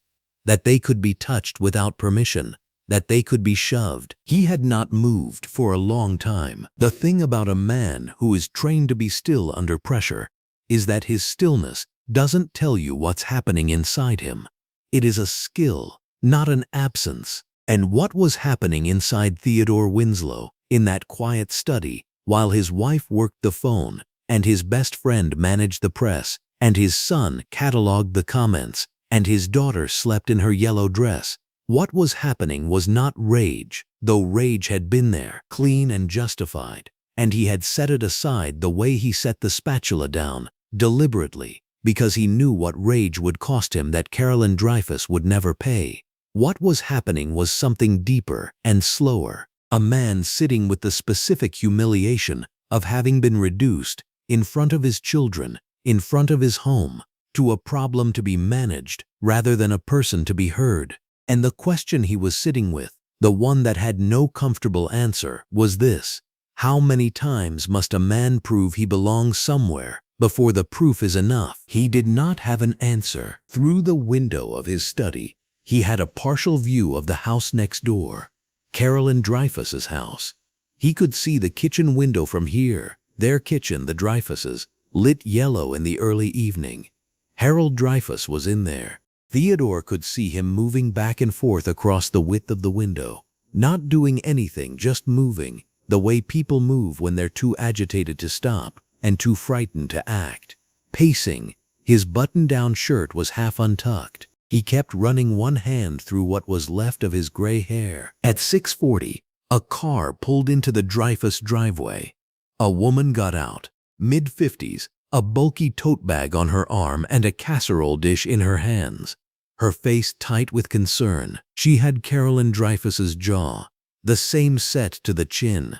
that they could be touched without permission, that they could be shoved. He had not moved for a long time. The thing about a man who is trained to be still under pressure is that his stillness doesn't tell you what's happening inside him. It is a skill, not an absence. And what was happening inside Theodore Winslow in that quiet study while his wife worked the phone and his best friend managed the press and his son cataloged the comments and his daughter slept in her yellow dress? What was happening was not rage, though rage had been there, clean and justified, and he had set it aside the way he set the spatula down, deliberately, because he knew what rage would cost him that Carolyn Dreyfus would never pay. What was happening was something deeper and slower. A man sitting with the specific humiliation of having been reduced, in front of his children, in front of his home, to a problem to be managed rather than a person to be heard. And the question he was sitting with, the one that had no comfortable answer, was this: how many times must a man prove he belongs somewhere before the proof is enough? He did not have an answer. Through the window of his study, he had a partial view of the house next door, Carolyn Dreyfus's house. He could see the kitchen window from here, their kitchen, the Dreyfuses, lit yellow in the early evening. Harold Dreyfus was in there. Theodore could see him moving back and forth across the width of the window, not doing anything, just moving, the way people move when they're too agitated to stop and too frightened to act. Pacing, his button-down shirt was half untucked. He kept running one hand through what was left of his gray hair. At 6:40, a car pulled into the Dreyfus driveway. A woman got out, mid-50s, a bulky tote bag on her arm and a casserole dish in her hands. Her face tight with concern. She had Carolyn Dreyfus's jaw, the same set to the chin.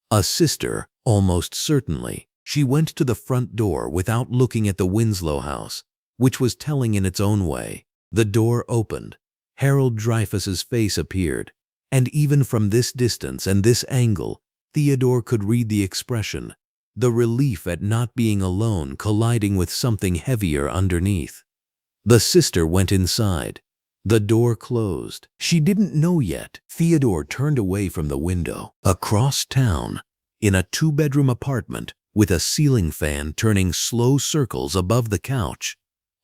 A sister, almost certainly. She went to the front door without looking at the Winslow house, which was telling in its own way. The door opened. Harold Dreyfus's face appeared, and even from this distance and this angle, Theodore could read the expression, the relief at not being alone colliding with something heavier underneath. The sister went inside. The door closed. She didn't know yet. Theodore turned away from the window. Across town, in a two-bedroom apartment with a ceiling fan turning slow circles above the couch,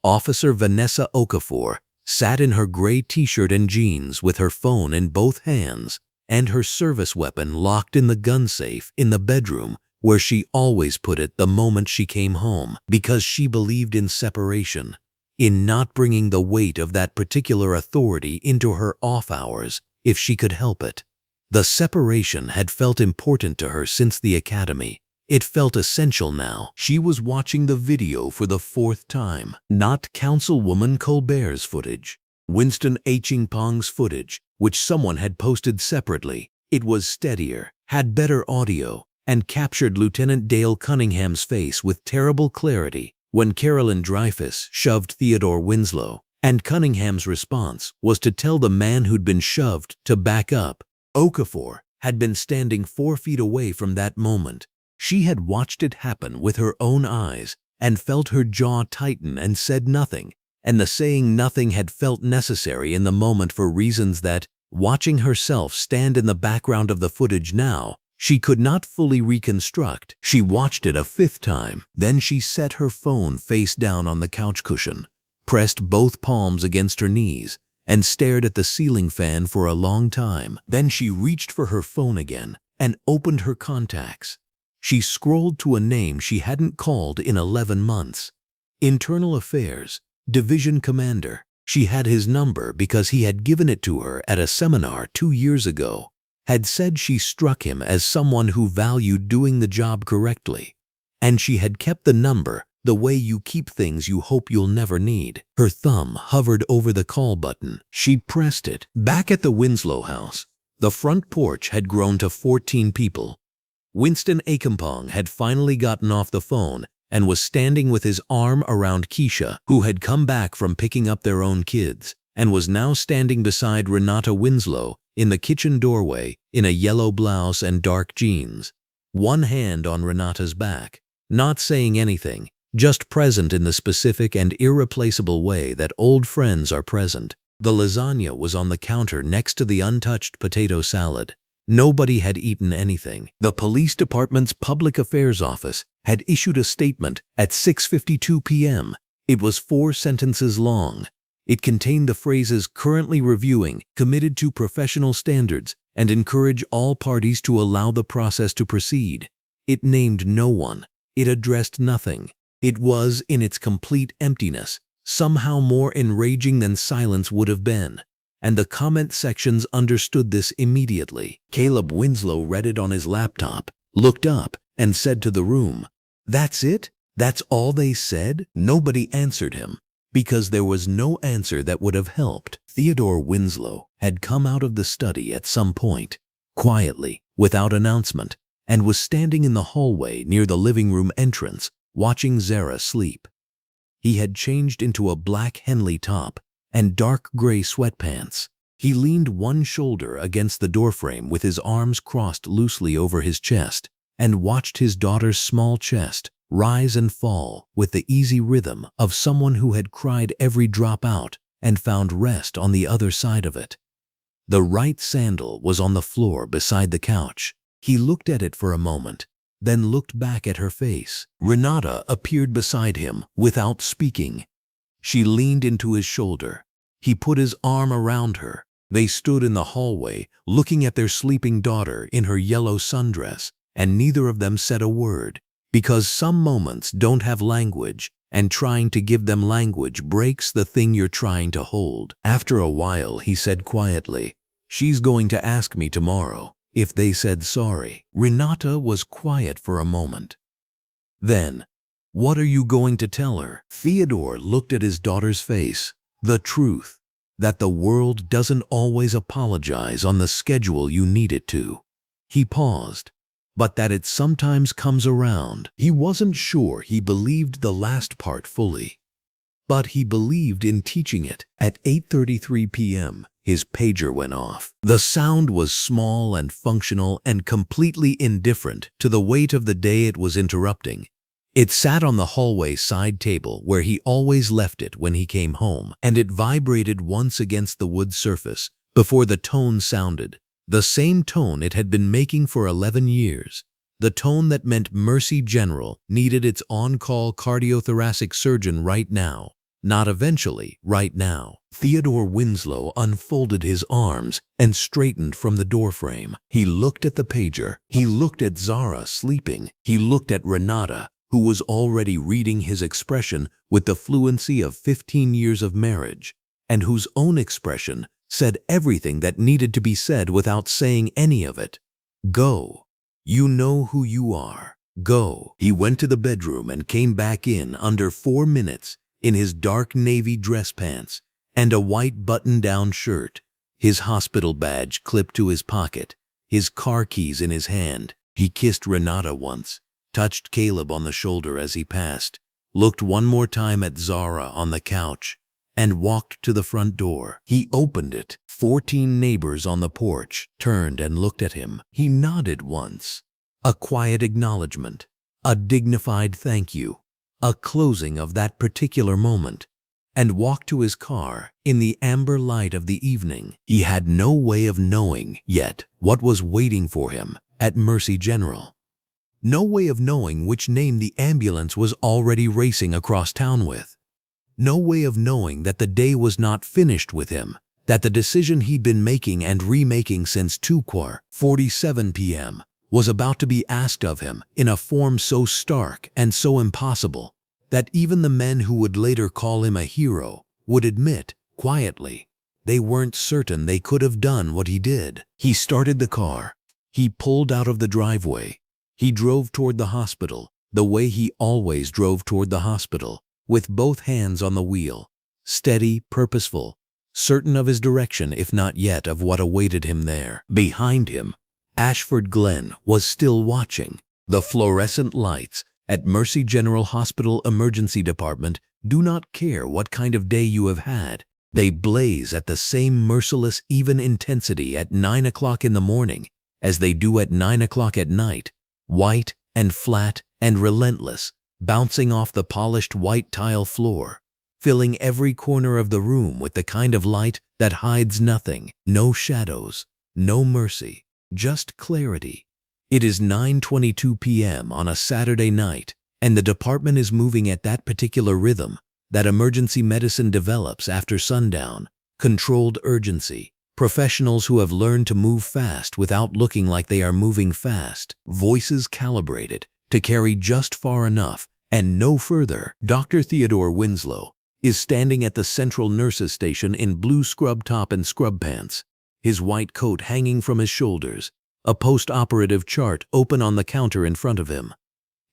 Officer Vanessa Okafor sat in her gray t-shirt and jeans with her phone in both hands and her service weapon locked in the gun safe in the bedroom where she always put it the moment she came home, because she believed in separation, in not bringing the weight of that particular authority into her off hours if she could help it. The separation had felt important to her since the academy. It felt essential now. She was watching the video for the fourth time. Not Councilwoman Colbert's footage. Winston Pong's footage, which someone had posted separately. It was steadier, had better audio, and captured Lieutenant Dale Cunningham's face with terrible clarity when Carolyn Dreyfus shoved Theodore Winslow, and Cunningham's response was to tell the man who'd been shoved to back up. Okafor had been standing 4 feet away from that moment. She had watched it happen with her own eyes and felt her jaw tighten and said nothing, and the saying nothing had felt necessary in the moment for reasons that, watching herself stand in the background of the footage now, she could not fully reconstruct. She watched it a 5th time. Then she set her phone face down on the couch cushion, pressed both palms against her knees, and stared at the ceiling fan for a long time. Then she reached for her phone again and opened her contacts. She scrolled to a name she hadn't called in 11 months. Internal Affairs, Division Commander. She had his number because he had given it to her at a seminar 2 years ago. Had said she struck him as someone who valued doing the job correctly. And she had kept the number the way you keep things you hope you'll never need. Her thumb hovered over the call button. She pressed it. Back at the Winslow house, the front porch had grown to 14 people. Winston Pong had finally gotten off the phone and was standing with his arm around Keisha, who had come back from picking up their own kids, and was now standing beside Renata Winslow in the kitchen doorway in a yellow blouse and dark jeans, one hand on Renata's back, not saying anything, just present in the specific and irreplaceable way that old friends are present. The lasagna was on the counter next to the untouched potato salad. Nobody had eaten anything. The police department's public affairs office had issued a statement at 6:52 p.m. It was 4 sentences long. It contained the phrases currently reviewing, committed to professional standards, and encourage all parties to allow the process to proceed. It named no one. It addressed nothing. It was, in its complete emptiness, somehow more enraging than silence would have been. And the comment sections understood this immediately. Caleb Winslow read it on his laptop, looked up, and said to the room, "That's it? That's all they said?" Nobody answered him, because there was no answer that would have helped. Theodore Winslow had come out of the study at some point, quietly, without announcement, and was standing in the hallway near the living room entrance, watching Zara sleep. He had changed into a black Henley top and dark gray sweatpants. He leaned one shoulder against the doorframe with his arms crossed loosely over his chest and watched his daughter's small chest rise and fall with the easy rhythm of someone who had cried every drop out and found rest on the other side of it. The right sandal was on the floor beside the couch. He looked at it for a moment, then looked back at her face. Renata appeared beside him without speaking. She leaned into his shoulder. He put his arm around her. They stood in the hallway, looking at their sleeping daughter in her yellow sundress, and neither of them said a word, because some moments don't have language, and trying to give them language breaks the thing you're trying to hold. After a while, he said quietly, "She's going to ask me tomorrow if they said sorry." Renata was quiet for a moment. Then, what are you going to tell her? Theodore looked at his daughter's face. The truth, that the world doesn't always apologize on the schedule you need it to. He paused, but that it sometimes comes around. He wasn't sure he believed the last part fully, but he believed in teaching it. At 8:33 p.m., his pager went off. The sound was small and functional and completely indifferent to the weight of the day it was interrupting. It sat on the hallway side table where he always left it when he came home, and it vibrated once against the wood surface before the tone sounded. The same tone it had been making for 11 years. The tone that meant Mercy General needed its on-call cardiothoracic surgeon right now. Not eventually, right now. Theodore Winslow unfolded his arms and straightened from the doorframe. He looked at the pager. He looked at Zara sleeping. He looked at Renata, who was already reading his expression with the fluency of 15 years of marriage, and whose own expression said everything that needed to be said without saying any of it. Go. You know who you are. Go. He went to the bedroom and came back in under 4 minutes in his dark navy dress pants and a white button-down shirt, his hospital badge clipped to his pocket, his car keys in his hand. He kissed Renata once, touched Caleb on the shoulder as he passed, looked one more time at Zara on the couch, and walked to the front door. He opened it. 14 neighbors on the porch turned and looked at him. He nodded once. A quiet acknowledgement, a dignified thank you, a closing of that particular moment, and walked to his car in the amber light of the evening. He had no way of knowing yet what was waiting for him at Mercy General. No way of knowing which name the ambulance was already racing across town with. No way of knowing that the day was not finished with him, that the decision he'd been making and remaking since 2:47 p.m. was about to be asked of him in a form so stark and so impossible that even the men who would later call him a hero would admit, quietly, they weren't certain they could have done what he did. He started the car. He pulled out of the driveway. He drove toward the hospital, the way he always drove toward the hospital, with both hands on the wheel, steady, purposeful, certain of his direction if not yet of what awaited him there. Behind him, Ashford Glen was still watching. The fluorescent lights at Mercy General Hospital Emergency Department do not care what kind of day you have had. They blaze at the same merciless, even intensity at 9 o'clock in the morning as they do at 9 o'clock at night, white and flat and relentless, bouncing off the polished white tile floor, filling every corner of the room with the kind of light that hides nothing, no shadows, no mercy, just clarity. It is 9:22 p.m. on a Saturday night, and the department is moving at that particular rhythm that emergency medicine develops after sundown, controlled urgency, professionals who have learned to move fast without looking like they are moving fast, voices calibrated to carry just far enough and no further. Dr. Theodore Winslow is standing at the central nurses' station in blue scrub top and scrub pants, his white coat hanging from his shoulders, a post-operative chart open on the counter in front of him.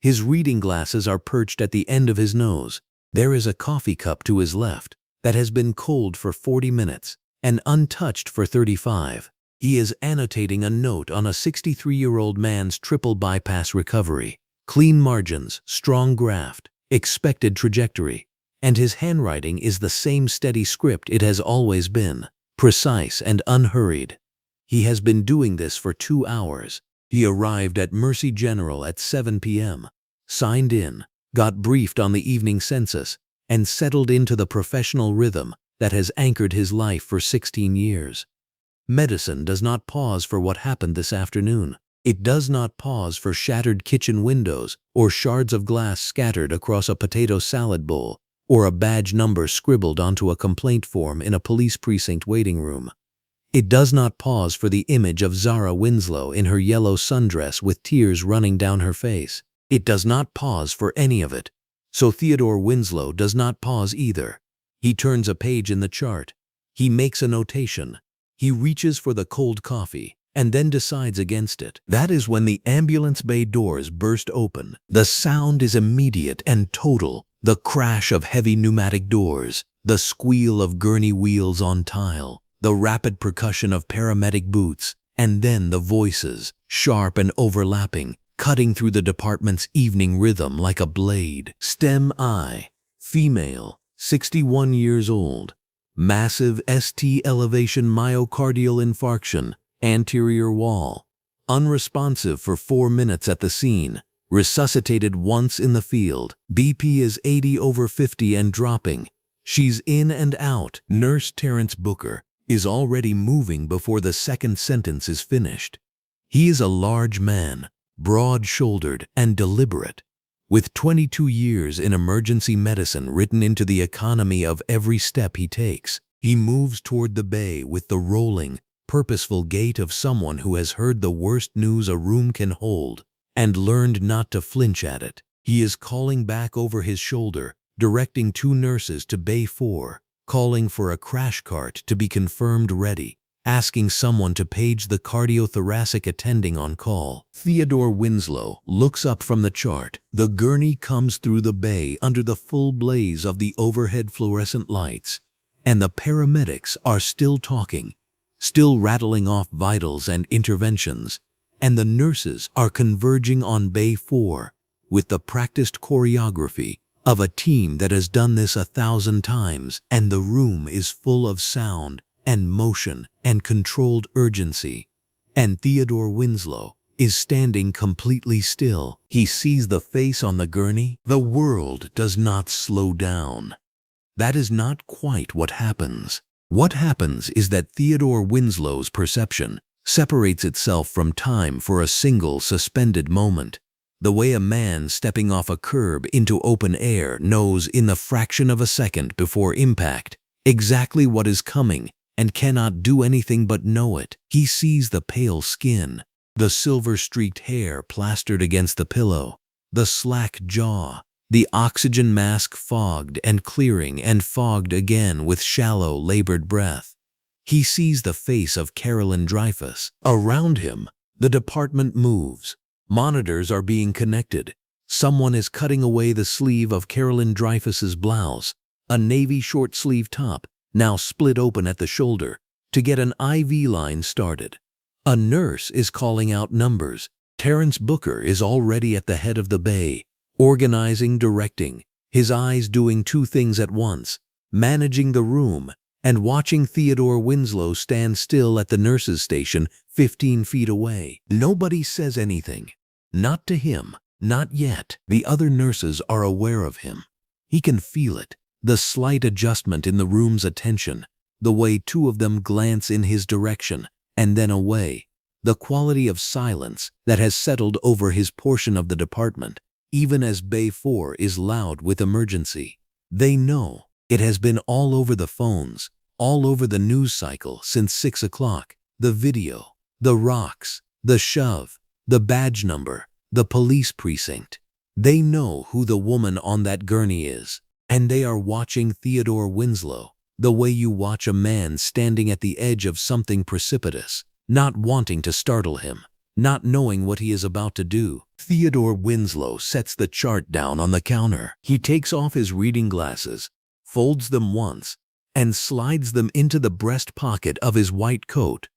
His reading glasses are perched at the end of his nose. There is a coffee cup to his left that has been cold for 40 minutes and untouched for 35. He is annotating a note on a 63-year-old man's triple bypass recovery. Clean margins, strong graft, expected trajectory. And his handwriting is the same steady script it has always been, precise and unhurried. He has been doing this for 2 hours. He arrived at Mercy General at 7 p.m., signed in, got briefed on the evening census, and settled into the professional rhythm that has anchored his life for 16 years. Medicine does not pause for what happened this afternoon. It does not pause for shattered kitchen windows or shards of glass scattered across a potato salad bowl or a badge number scribbled onto a complaint form in a police precinct waiting room. It does not pause for the image of Zara Winslow in her yellow sundress with tears running down her face. It does not pause for any of it. So Theodore Winslow does not pause either. He turns a page in the chart. He makes a notation. He reaches for the cold coffee and then decides against it. That is when the ambulance bay doors burst open. The sound is immediate and total. The crash of heavy pneumatic doors, the squeal of gurney wheels on tile, the rapid percussion of paramedic boots, and then the voices, sharp and overlapping, cutting through the department's evening rhythm like a blade. Stem I, female, 61 years old, massive ST elevation myocardial infarction, anterior wall, unresponsive for 4 minutes at the scene, resuscitated once in the field. BP is 80/50 and dropping. She's in and out. Nurse Terrence Booker is already moving before the second sentence is finished. He is a large man, broad-shouldered and deliberate, with 22 years in emergency medicine written into the economy of every step he takes. He moves toward the bay with the rolling, purposeful gait of someone who has heard the worst news a room can hold and learned not to flinch at it. He is calling back over his shoulder, directing 2 nurses to Bay 4, calling for a crash cart to be confirmed ready, asking someone to page the cardiothoracic attending on call. Theodore Winslow looks up from the chart. The gurney comes through the bay under the full blaze of the overhead fluorescent lights, and the paramedics are still talking, still rattling off vitals and interventions, and the nurses are converging on Bay 4 with the practiced choreography of a team that has done this 1,000 times, and the room is full of sound and motion and controlled urgency. And Theodore Winslow is standing completely still. He sees the face on the gurney. The world does not slow down. That is not quite what happens. What happens is that Theodore Winslow's perception separates itself from time for a single suspended moment, the way a man stepping off a curb into open air knows in the fraction of a second before impact exactly what is coming and cannot do anything but know it. He sees the pale skin, the silver-streaked hair plastered against the pillow, the slack jaw, the oxygen mask fogged and clearing and fogged again with shallow, labored breath. He sees the face of Carolyn Dreyfus. Around him, the department moves. Monitors are being connected. Someone is cutting away the sleeve of Carolyn Dreyfus's blouse, a navy short-sleeve top, now split open at the shoulder, to get an IV line started. A nurse is calling out numbers. Terrence Booker is already at the head of the bay, organizing, directing, his eyes doing 2 things at once, managing the room and watching Theodore Winslow stand still at the nurse's station 15 feet away. Nobody says anything. Not to him. Not yet. The other nurses are aware of him. He can feel it. The slight adjustment in the room's attention. The way 2 of them glance in his direction and then away. The quality of silence that has settled over his portion of the department, even as Bay 4 is loud with emergency. They know. It has been all over the phones, all over the news cycle since 6 o'clock. The video, the rocks, the shove, the badge number, the police precinct. They know who the woman on that gurney is, and they are watching Theodore Winslow the way you watch a man standing at the edge of something precipitous, not wanting to startle him, not knowing what he is about to do. Theodore Winslow sets the chart down on the counter. He takes off his reading glasses, folds them once, and slides them into the breast pocket of his white coat.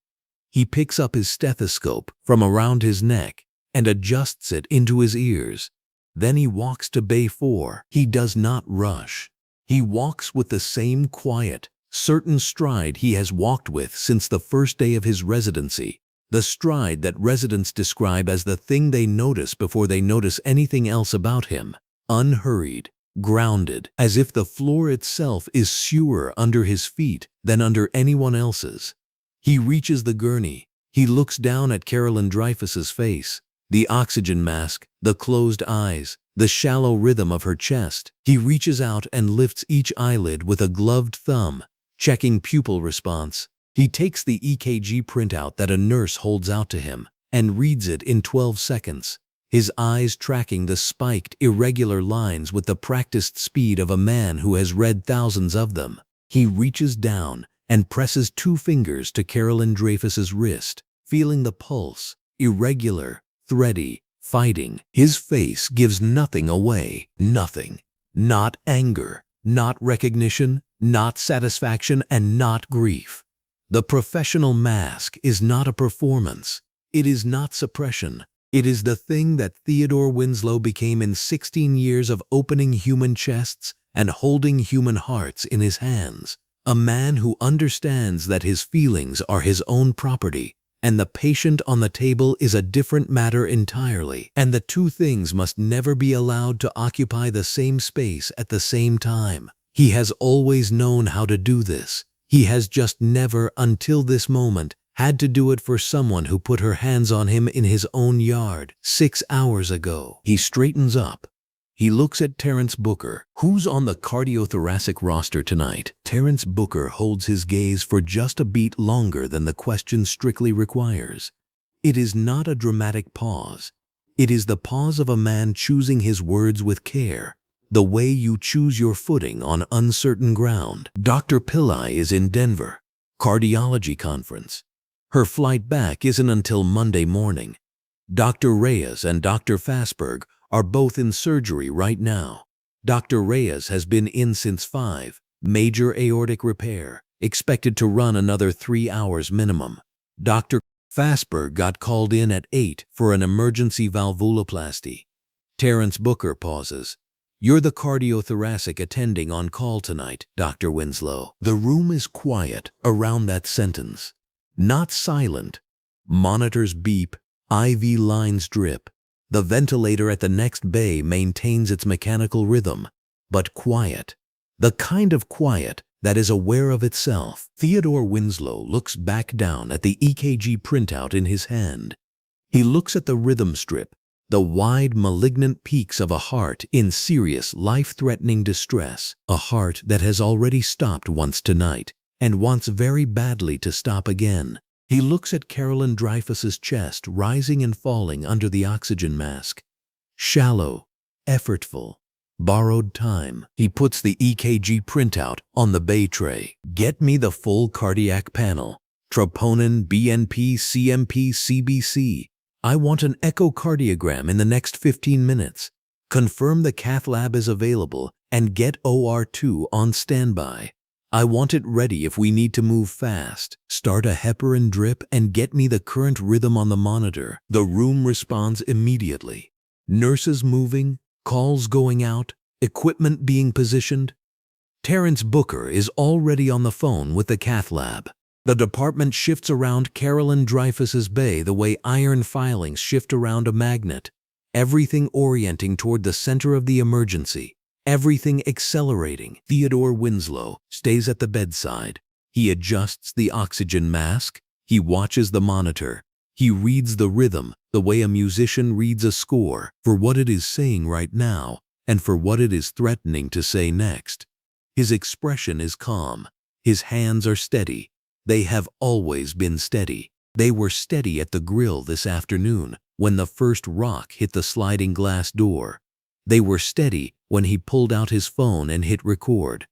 He picks up his stethoscope from around his neck and adjusts it into his ears. Then he walks to Bay 4. He does not rush. He walks with the same quiet, certain stride he has walked with since the first day of his residency, the stride that residents describe as the thing they notice before they notice anything else about him. Unhurried, grounded, as if the floor itself is sewer under his feet than under anyone else's. He reaches the gurney. He looks down at Carolyn Dreyfus's face, the oxygen mask, the closed eyes, the shallow rhythm of her chest. He reaches out and lifts each eyelid with a gloved thumb, checking pupil response. He takes the EKG printout that a nurse holds out to him and reads it in 12 seconds. His eyes tracking the spiked, irregular lines with the practiced speed of a man who has read thousands of them. He reaches down and presses 2 fingers to Carolyn Dreyfus's wrist, feeling the pulse, irregular, thready, fighting. His face gives nothing away, nothing. Not anger, not recognition, not satisfaction, and not grief. The professional mask is not a performance. It is not suppression. It is the thing that Theodore Winslow became in 16 years of opening human chests and holding human hearts in his hands. A man who understands that his feelings are his own property, and the patient on the table is a different matter entirely, and the two things must never be allowed to occupy the same space at the same time. He has always known how to do this. He has just never, until this moment, had to do it for someone who put her hands on him in his own yard 6 hours ago. He straightens up. He looks at Terence Booker. Who's on the cardiothoracic roster tonight? Terence Booker holds his gaze for just a beat longer than the question strictly requires. It is not a dramatic pause. It is the pause of a man choosing his words with care, the way you choose your footing on uncertain ground. Dr. Pillai is in Denver. Cardiology conference. Her flight back isn't until Monday morning. Dr. Reyes and Dr. Fassberg are both in surgery right now. Dr. Reyes has been in since 5, major aortic repair, expected to run another 3 hours minimum. Dr. Fassberg got called in at 8 for an emergency valvuloplasty. Terence Booker pauses. You're the cardiothoracic attending on call tonight, Dr. Winslow. The room is quiet around that sentence. Not silent. Monitors beep, IV lines drip. The ventilator at the next bay maintains its mechanical rhythm, but quiet. The kind of quiet that is aware of itself. Theodore Winslow looks back down at the EKG printout in his hand. He looks at the rhythm strip, the wide, malignant peaks of a heart in serious, life-threatening distress, a heart that has already stopped once tonight and wants very badly to stop again. He looks at Carolyn Dreyfus's chest rising and falling under the oxygen mask. Shallow, effortful, borrowed time. He puts the EKG printout on the bay tray. Get me the full cardiac panel. Troponin, BNP, CMP, CBC. I want an echocardiogram in the next 15 minutes. Confirm the cath lab is available and get OR2 on standby. I want it ready if we need to move fast. Start a heparin drip and get me the current rhythm on the monitor. The room responds immediately. Nurses moving, calls going out, equipment being positioned. Terence Booker is already on the phone with the cath lab. The department shifts around Carolyn Dreyfus's bay the way iron filings shift around a magnet. Everything orienting toward the center of the emergency. Everything accelerating. Theodore Winslow stays at the bedside. He adjusts the oxygen mask. He watches the monitor. He reads the rhythm the way a musician reads a score, for what it is saying right now and for what it is threatening to say next. His expression is calm. His hands are steady. They have always been steady. They were steady at the grill this afternoon when the first rock hit the sliding glass door. They were steady when he pulled out his phone and hit record.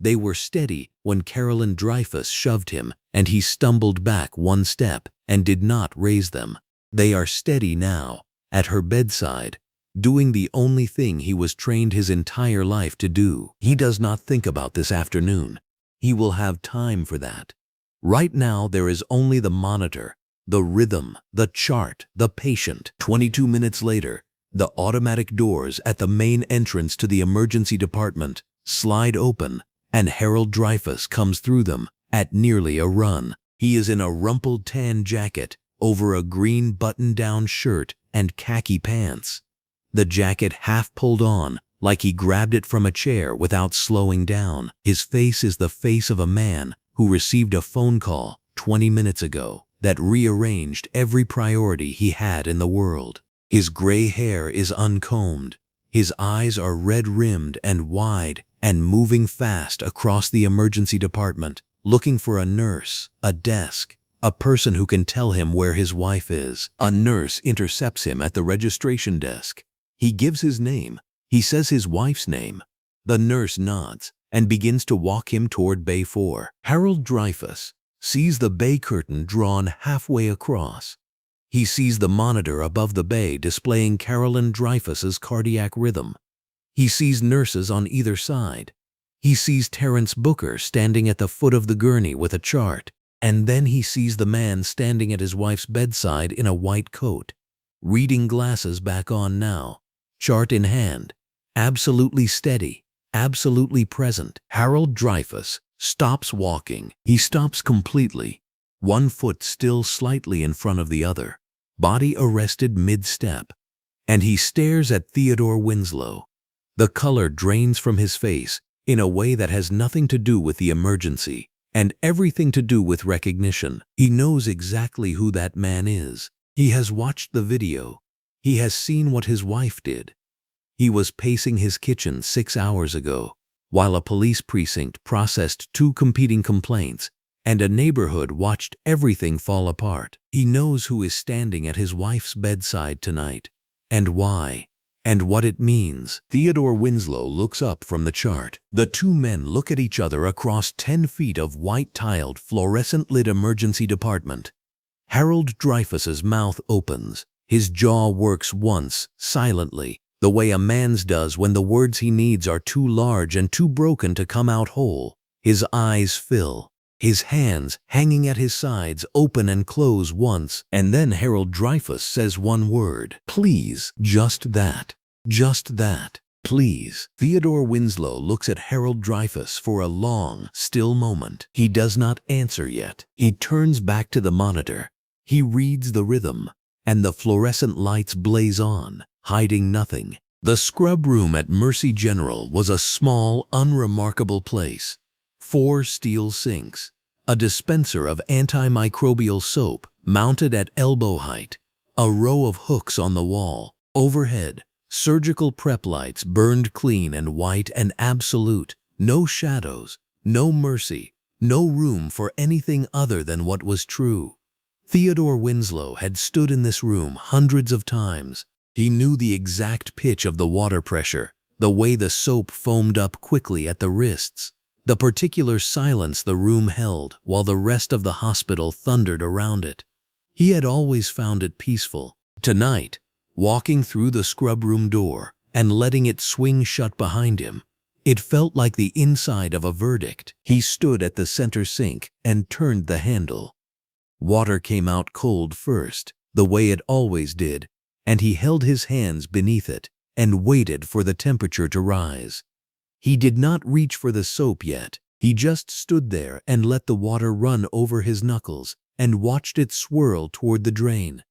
They were steady when Carolyn Dreyfus shoved him and he stumbled back one step and did not raise them. They are steady now, at her bedside, doing the only thing he was trained his entire life to do. He does not think about this afternoon. He will have time for that. Right now there is only the monitor, the rhythm, the chart, the patient. 22 minutes later, the automatic doors at the main entrance to the emergency department slide open, and Harold Dreyfus comes through them at nearly a run. He is in a rumpled tan jacket over a green button-down shirt and khaki pants. The jacket half pulled on, like he grabbed it from a chair without slowing down. His face is the face of a man who received a phone call 20 minutes ago that rearranged every priority he had in the world. His gray hair is uncombed. His eyes are red-rimmed and wide and moving fast across the emergency department, looking for a nurse, a desk, a person who can tell him where his wife is. A nurse intercepts him at the registration desk. He gives his name. He says his wife's name. The nurse nods and begins to walk him toward Bay 4. Harold Dreyfus, sees the bay curtain drawn halfway across. He sees the monitor above the bay displaying Carolyn Dreyfus's cardiac rhythm. He sees nurses on either side. He sees Terence Booker standing at the foot of the gurney with a chart. And then he sees the man standing at his wife's bedside in a white coat, reading glasses back on now, chart in hand, absolutely steady, absolutely present. Harold Dreyfus stops walking. He stops completely, one foot still slightly in front of the other, body arrested mid-step. And he stares at Theodore Winslow. The color drains from his face in a way that has nothing to do with the emergency and everything to do with recognition. He knows exactly who that man is. He has watched the video. He has seen what his wife did. He was pacing his kitchen 6 hours ago, while a police precinct processed 2 competing complaints and a neighborhood watched everything fall apart. He knows who is standing at his wife's bedside tonight, and why, and what it means. Theodore Winslow looks up from the chart. The 2 men look at each other across 10 feet of white-tiled, fluorescent-lit emergency department. Harold Dreyfus's mouth opens. His jaw works once, silently, the way a man's does when the words he needs are too large and too broken to come out whole. His eyes fill. His hands, hanging at his sides, open and close once, and then Harold Dreyfus says one word. Please. Just that. Just that. Please. Theodore Winslow looks at Harold Dreyfus for a long, still moment. He does not answer yet. He turns back to the monitor. He reads the rhythm, and the fluorescent lights blaze on, hiding nothing. The scrub room at Mercy General was a small, unremarkable place. 4 steel sinks, a dispenser of antimicrobial soap mounted at elbow height, a row of hooks on the wall. Overhead, surgical prep lights burned clean and white and absolute. No shadows, no mercy, no room for anything other than what was true. Theodore Winslow had stood in this room hundreds of times. He knew the exact pitch of the water pressure, the way the soap foamed up quickly at the wrists, the particular silence the room held while the rest of the hospital thundered around it. He had always found it peaceful. Tonight, walking through the scrub room door and letting it swing shut behind him, it felt like the inside of a verdict. He stood at the center sink and turned the handle. Water came out cold first, the way it always did, and he held his hands beneath it and waited for the temperature to rise. He did not reach for the soap yet. He just stood there and let the water run over his knuckles and watched it swirl toward the drain.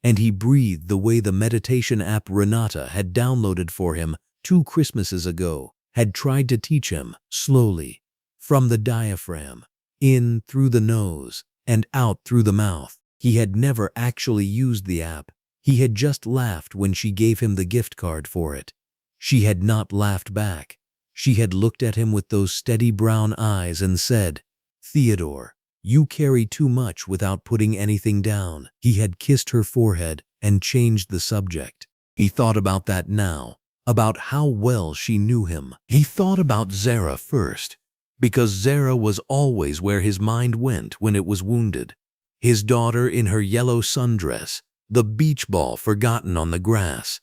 And he breathed the way the meditation app Renata had downloaded for him 2 Christmases ago had tried to teach him, slowly, from the diaphragm, in through the nose and out through the mouth. He had never actually used the app. He had just laughed when she gave him the gift card for it. She had not laughed back. She had looked at him with those steady brown eyes and said, "Theodore, you carry too much without putting anything down." He had kissed her forehead and changed the subject. He thought about that now, about how well she knew him. He thought about Zara first, because Zara was always where his mind went when it was wounded. His daughter in her yellow sundress, the beach ball forgotten on the grass.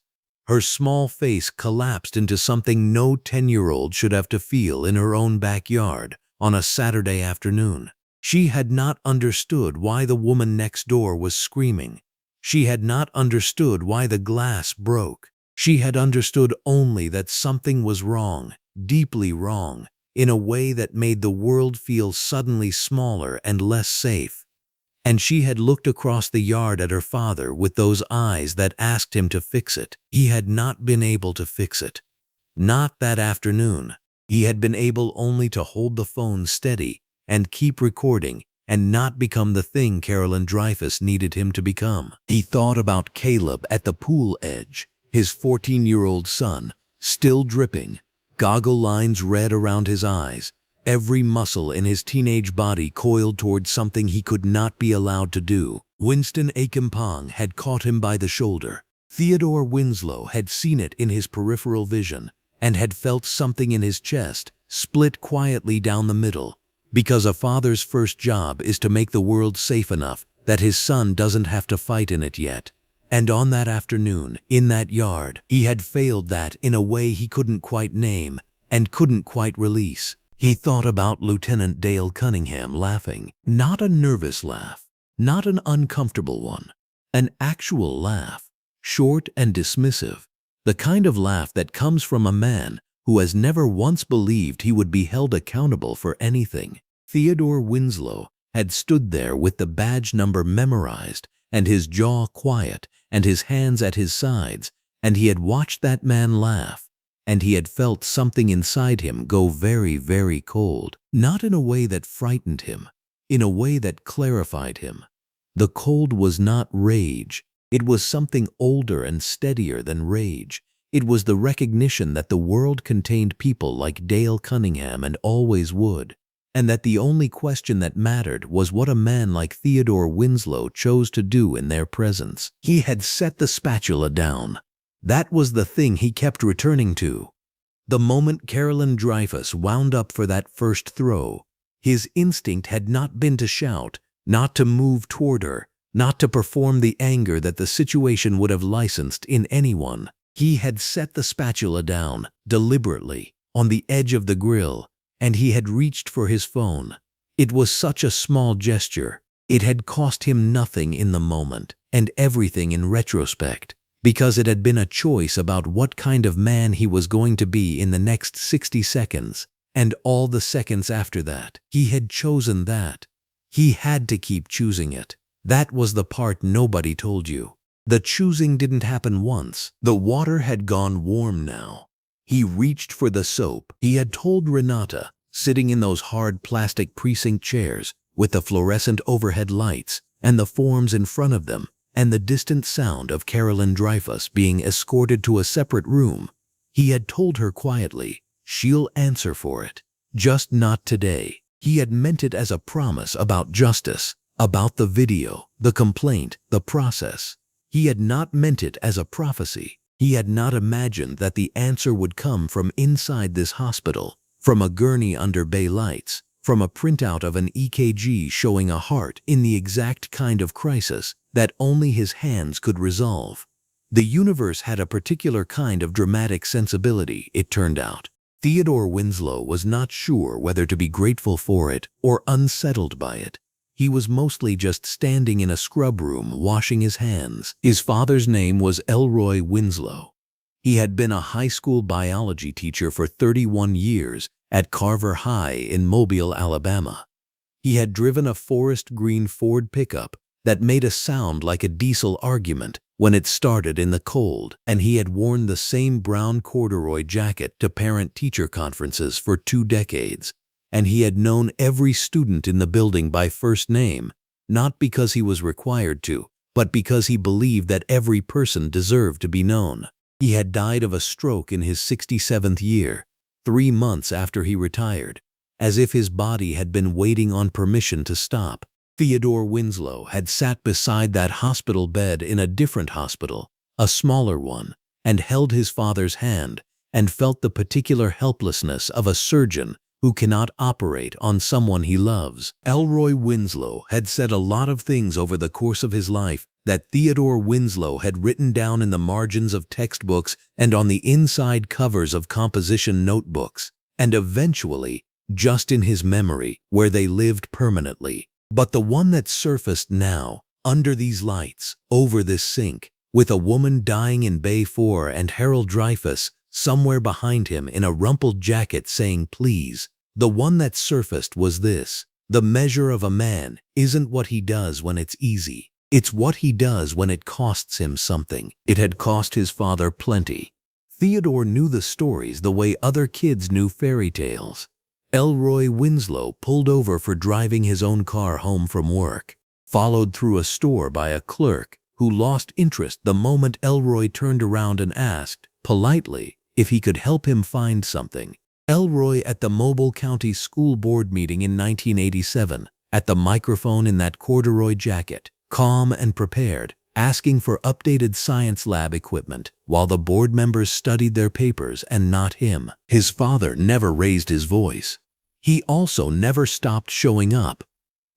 Her small face collapsed into something no 10-year-old should have to feel in her own backyard on a Saturday afternoon. She had not understood why the woman next door was screaming. She had not understood why the glass broke. She had understood only that something was wrong, deeply wrong, in a way that made the world feel suddenly smaller and less safe. And she had looked across the yard at her father with those eyes that asked him to fix it. He had not been able to fix it. Not that afternoon. He had been able only to hold the phone steady and keep recording and not become the thing Carolyn Dreyfus needed him to become. He thought about Caleb at the pool edge, his 14-year-old son, still dripping, goggle lines red around his eyes, every muscle in his teenage body coiled toward something he could not be allowed to do. Winston Akimpong had caught him by the shoulder. Theodore Winslow had seen it in his peripheral vision and had felt something in his chest split quietly down the middle, Because a father's first job is to make the world safe enough that his son doesn't have to fight in it yet. And on that afternoon, in that yard, he had failed that in a way he couldn't quite name and couldn't quite release. He thought about Lieutenant Dale Cunningham laughing. Not a nervous laugh, not an uncomfortable one. An actual laugh, short and dismissive. The kind of laugh that comes from a man who has never once believed he would be held accountable for anything. Theodore Winslow had stood there with the badge number memorized and his jaw quiet and his hands at his sides, and he had watched that man laugh, and he had felt something inside him go very, very cold. Not in a way that frightened him, in a way that clarified him. The cold was not rage. It was something older and steadier than rage. It was the recognition that the world contained people like Dale Cunningham and always would, and that the only question that mattered was what a man like Theodore Winslow chose to do in their presence. He had set the spatula down. That was the thing he kept returning to. The moment Carolyn Dreyfus wound up for that first throw, his instinct had not been to shout, not to move toward her, not to perform the anger that the situation would have licensed in anyone. He had set the spatula down, deliberately, on the edge of the grill, and he had reached for his phone. It was such a small gesture. It had cost him nothing in the moment, and everything in retrospect, because it had been a choice about what kind of man he was going to be in the next 60 seconds, and all the seconds after that. He had chosen that. He had to keep choosing it. That was the part nobody told you. The choosing didn't happen once. The water had gone warm now. He reached for the soap. He had told Renata, sitting in those hard plastic precinct chairs with the fluorescent overhead lights and the forms in front of them and the distant sound of Carolyn Dreyfus being escorted to a separate room. He had told her quietly, she'll answer for it. Just not today. He had meant it as a promise about justice, about the video, the complaint, the process. He had not meant it as a prophecy. He had not imagined that the answer would come from inside this hospital, from a gurney under bay lights, from a printout of an EKG showing a heart in the exact kind of crisis that only his hands could resolve. The universe had a particular kind of dramatic sensibility, it turned out. Theodore Winslow was not sure whether to be grateful for it or unsettled by it. He was mostly just standing in a scrub room washing his hands. His father's name was Elroy Winslow. He had been a high school biology teacher for 31 years at Carver High in Mobile, Alabama. He had driven a forest green Ford pickup that made a sound like a diesel argument when it started in the cold, and he had worn the same brown corduroy jacket to parent-teacher conferences for 2 decades. And he had known every student in the building by first name, not because he was required to, but because he believed that every person deserved to be known. He had died of a stroke in his 67th year, 3 months after he retired, as if his body had been waiting on permission to stop. Theodore Winslow had sat beside that hospital bed in a different hospital, a smaller one, and held his father's hand and felt the particular helplessness of a surgeon who cannot operate on someone he loves. Elroy Winslow had said a lot of things over the course of his life that Theodore Winslow had written down in the margins of textbooks and on the inside covers of composition notebooks, and eventually just in his memory, where they lived permanently. But the one that surfaced now, under these lights, over this sink, with a woman dying in Bay 4 and Harold Dreyfus somewhere behind him in a rumpled jacket saying please, the one that surfaced was this: the measure of a man isn't what he does when it's easy. It's what he does when it costs him something. It had cost his father plenty. Theodore knew the stories the way other kids knew fairy tales. Elroy Winslow pulled over for driving his own car home from work, followed through a store by a clerk who lost interest the moment Elroy turned around and asked, politely, if he could help him find something. Elroy at the Mobile County School Board meeting in 1987, at the microphone in that corduroy jacket, calm and prepared, asking for updated science lab equipment while the board members studied their papers and not him. His father never raised his voice. He also never stopped showing up.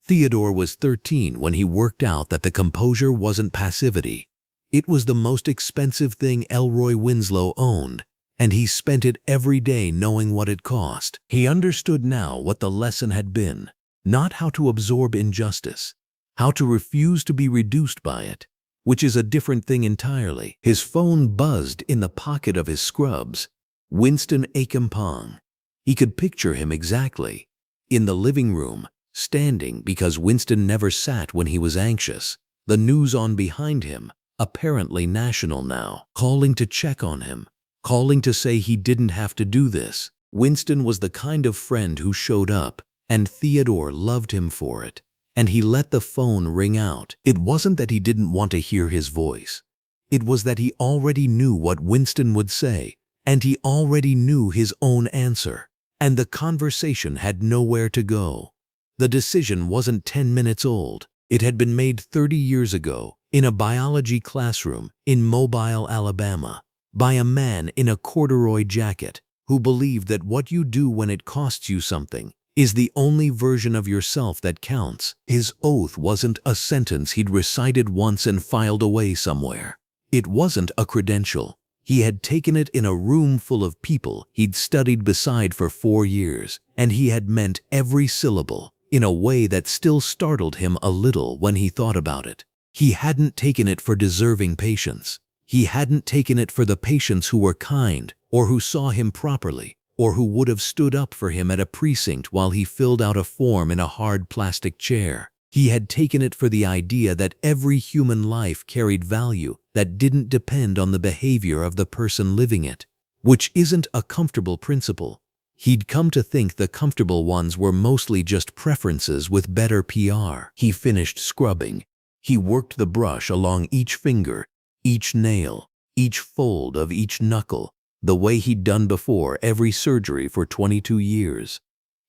Theodore was 13 when he worked out that the composure wasn't passivity. It was the most expensive thing Elroy Winslow owned, and he spent it every day knowing what it cost. He understood now what the lesson had been, not how to absorb injustice, how to refuse to be reduced by it, which is a different thing entirely. His phone buzzed in the pocket of his scrubs. Winston Akampong. He could picture him exactly. In the living room, standing because Winston never sat when he was anxious, the news on behind him, apparently national now, calling to check on him, calling to say he didn't have to do this. Winston was the kind of friend who showed up, and Theodore loved him for it, and he let the phone ring out. It wasn't that he didn't want to hear his voice. It was that he already knew what Winston would say, and he already knew his own answer, and the conversation had nowhere to go. The decision wasn't 10 minutes old. It had been made 30 years ago, in a biology classroom in Mobile, Alabama, by a man in a corduroy jacket who believed that what you do when it costs you something is the only version of yourself that counts. His oath wasn't a sentence he'd recited once and filed away somewhere. It wasn't a credential. He had taken it in a room full of people he'd studied beside for 4 years, and he had meant every syllable in a way that still startled him a little when he thought about it. He hadn't taken it for deserving patients. He hadn't taken it for the patients who were kind or who saw him properly, or who would have stood up for him at a precinct while he filled out a form in a hard plastic chair. He had taken it for the idea that every human life carried value that didn't depend on the behavior of the person living it, which isn't a comfortable principle. He'd come to think the comfortable ones were mostly just preferences with better PR. He finished scrubbing. He worked the brush along each finger, each nail, each fold of each knuckle, the way he'd done before every surgery for 22 years.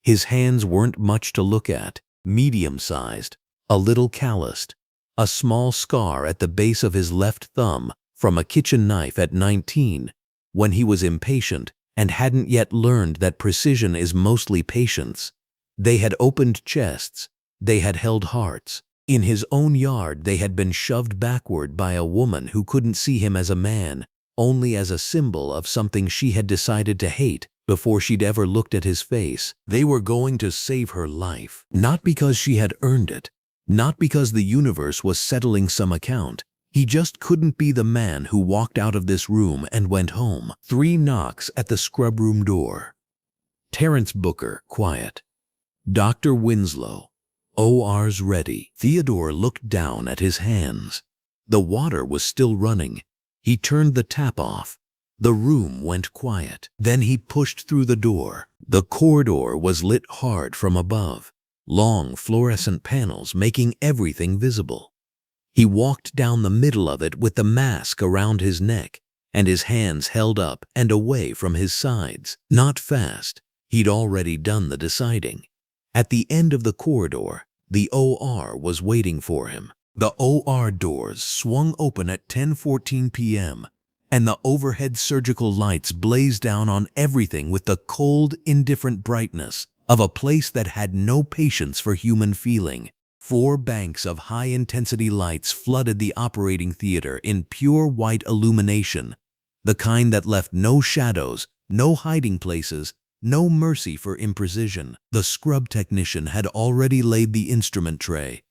His hands weren't much to look at, medium-sized, a little calloused, a small scar at the base of his left thumb from a kitchen knife at 19, when he was impatient and hadn't yet learned that precision is mostly patience. They had opened chests. They had held hearts. In his own yard, they had been shoved backward by a woman who couldn't see him as a man, only as a symbol of something she had decided to hate before she'd ever looked at his face. They were going to save her life, not because she had earned it, not because the universe was settling some account. He just couldn't be the man who walked out of this room and went home. 3 knocks at the scrub room door. Terence Booker, quiet. Dr. Winslow, OR's ready. Theodore looked down at his hands. The water was still running. He turned the tap off. The room went quiet. Then he pushed through the door. The corridor was lit hard from above, long fluorescent panels making everything visible. He walked down the middle of it with the mask around his neck and his hands held up and away from his sides. Not fast. He'd already done the deciding. At the end of the corridor, the OR was waiting for him. The OR doors swung open at 10:14 p.m., and the overhead surgical lights blazed down on everything with the cold, indifferent brightness of a place that had no patience for human feeling. 4 banks of high-intensity lights flooded the operating theater in pure white illumination, the kind that left no shadows, no hiding places, no mercy for imprecision. The scrub technician had already laid the instrument tray.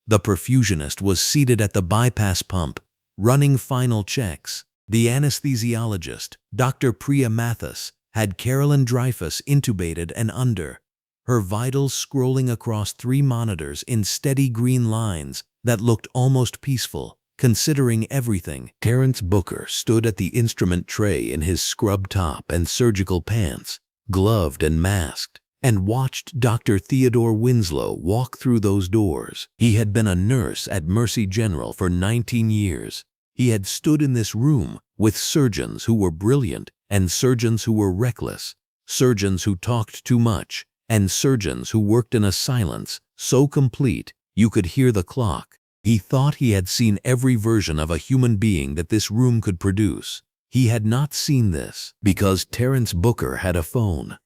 The perfusionist was seated at the bypass pump, running final checks. The anesthesiologist, Dr. Priya Mathis, had Carolyn Dreyfus intubated and under, her vitals scrolling across 3 monitors in steady green lines that looked almost peaceful, considering everything. Terence Booker stood at the instrument tray in his scrub top and surgical pants, gloved and masked, and watched Dr. Theodore Winslow walk through those doors. He had been a nurse at Mercy General for 19 years. He had stood in this room with surgeons who were brilliant and surgeons who were reckless, surgeons who talked too much, and surgeons who worked in a silence so complete you could hear the clock. He thought he had seen every version of a human being that this room could produce. He had not seen this because Terence Booker had a phone.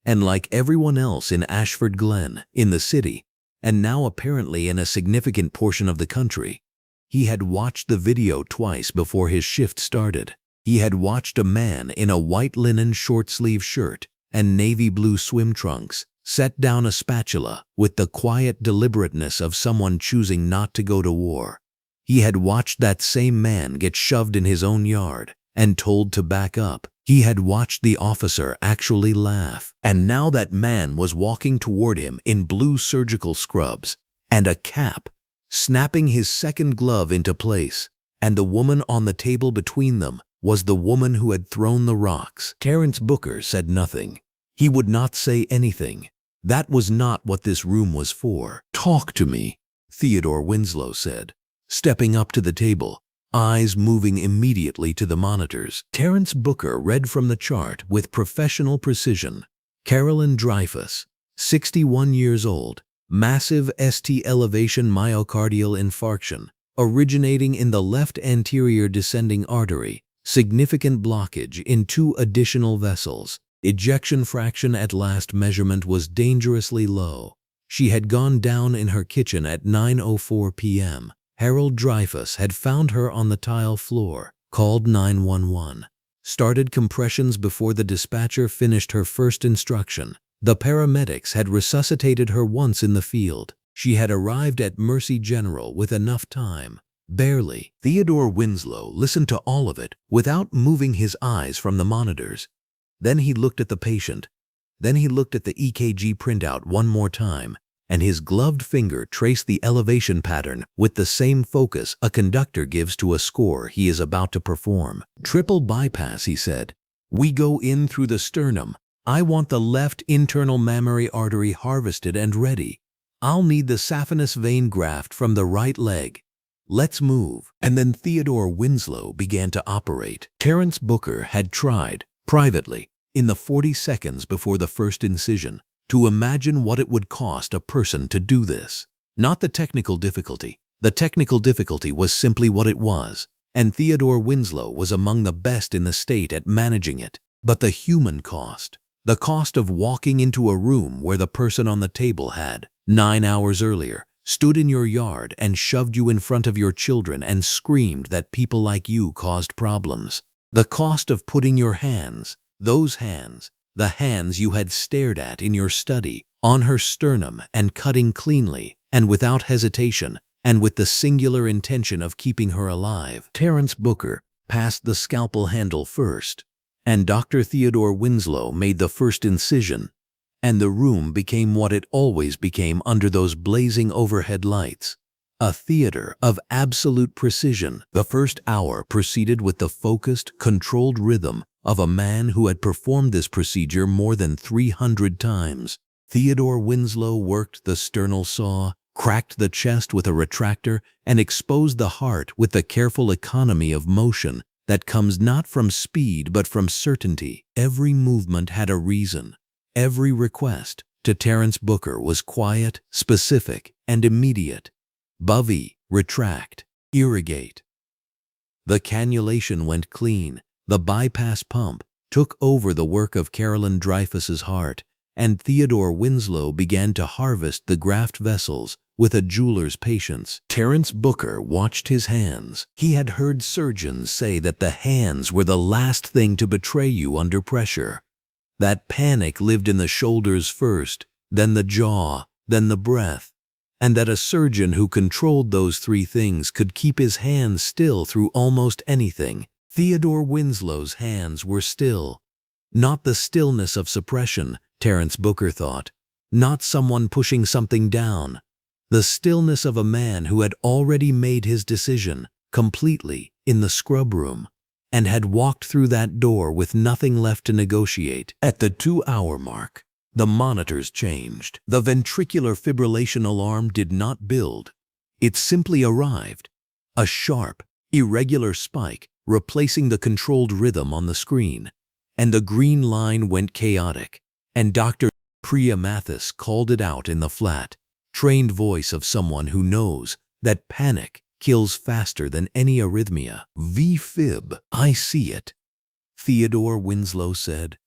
And like everyone else in Ashford Glen, in the city, and now apparently in a significant portion of the country, he had watched the video twice before his shift started. He had watched a man in a white linen short-sleeve shirt and navy blue swim trunks set down a spatula with the quiet deliberateness of someone choosing not to go to war. He had watched that same man get shoved in his own yard and told to back up. He had watched the officer actually laugh. And now that man was walking toward him in blue surgical scrubs and a cap, snapping his second glove into place. And the woman on the table between them was the woman who had thrown the rocks. Terence Booker said nothing. He would not say anything. That was not what this room was for. "Talk to me," Theodore Winslow said, stepping up to the table, eyes moving immediately to the monitors. Terence Booker read from the chart with professional precision. Carolyn Dreyfus, 61 years old, massive ST elevation myocardial infarction, originating in the left anterior descending artery, significant blockage in 2 additional vessels. Ejection fraction at last measurement was dangerously low. She had gone down in her kitchen at 9:04 p.m. Harold Dreyfus had found her on the tile floor, called 911. Started compressions before the dispatcher finished her first instruction. The paramedics had resuscitated her once in the field. She had arrived at Mercy General with enough time. Barely. Theodore Winslow listened to all of it without moving his eyes from the monitors. Then he looked at the patient. Then he looked at the EKG printout one more time, and his gloved finger traced the elevation pattern with the same focus a conductor gives to a score he is about to perform. "Triple bypass," he said. "We go in through the sternum. I want the left internal mammary artery harvested and ready. I'll need the saphenous vein graft from the right leg. Let's move." And then Theodore Winslow began to operate. Terence Booker had tried, privately, in the 40 seconds before the first incision, to imagine what it would cost a person to do this. Not the technical difficulty. The technical difficulty was simply what it was, and Theodore Winslow was among the best in the state at managing it. But the human cost. The cost of walking into a room where the person on the table had, 9 hours earlier, stood in your yard and shoved you in front of your children and screamed that people like you caused problems. The cost of putting your hands, those hands, the hands you had stared at in your study, on her sternum and cutting cleanly and without hesitation and with the singular intention of keeping her alive. Terence Booker passed the scalpel handle first, and Dr. Theodore Winslow made the first incision, and the room became what it always became under those blazing overhead lights. A theater of absolute precision. The first hour proceeded with the focused, controlled rhythm of a man who had performed this procedure more than 300 times. Theodore Winslow worked the sternal saw, cracked the chest with a retractor, and exposed the heart with the careful economy of motion that comes not from speed but from certainty. Every movement had a reason. Every request to Terence Booker was quiet, specific, and immediate. Bovie, retract, irrigate. The cannulation went clean. The bypass pump took over the work of Carolyn Dreyfus's heart, and Theodore Winslow began to harvest the graft vessels with a jeweler's patience. Terence Booker watched his hands. He had heard surgeons say that the hands were the last thing to betray you under pressure. That panic lived in the shoulders first, then the jaw, then the breath, and that a surgeon who controlled those 3 things could keep his hands still through almost anything. Theodore Winslow's hands were still. Not the stillness of suppression, Terence Booker thought. Not someone pushing something down. The stillness of a man who had already made his decision, completely, in the scrub room, and had walked through that door with nothing left to negotiate. At the 2-hour mark, the monitors changed. The ventricular fibrillation alarm did not build. It simply arrived. A sharp, irregular spike replacing the controlled rhythm on the screen. And the green line went chaotic. And Dr. Priya Mathis called it out in the flat, trained voice of someone who knows that panic kills faster than any arrhythmia. "V-fib, I see it," Theodore Winslow said.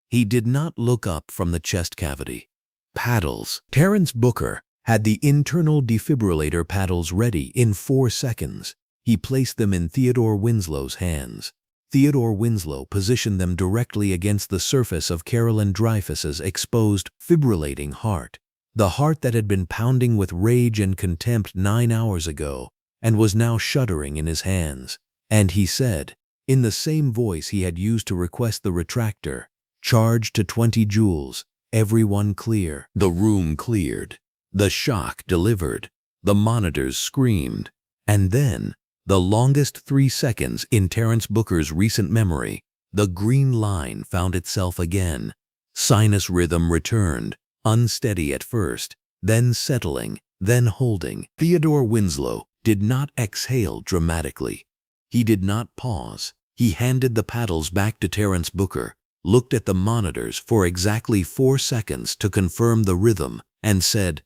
He did not look up from the chest cavity. Paddles. Terence Booker had the internal defibrillator paddles ready in 4 seconds. He placed them in Theodore Winslow's hands. Theodore Winslow positioned them directly against the surface of Carolyn Dreyfus's exposed, fibrillating heart. The heart that had been pounding with rage and contempt 9 hours ago and was now shuddering in his hands. And he said, in the same voice he had used to request the retractor, "Charge to 20 joules. Everyone clear." The room cleared. The shock delivered. The monitors screamed. And then, the longest 3 seconds in Terence Booker's recent memory, the green line found itself again. Sinus rhythm returned, unsteady at first, then settling, then holding. Theodore Winslow did not exhale dramatically. He did not pause. He handed the paddles back to Terence Booker, looked at the monitors for exactly 4 seconds to confirm the rhythm, and said,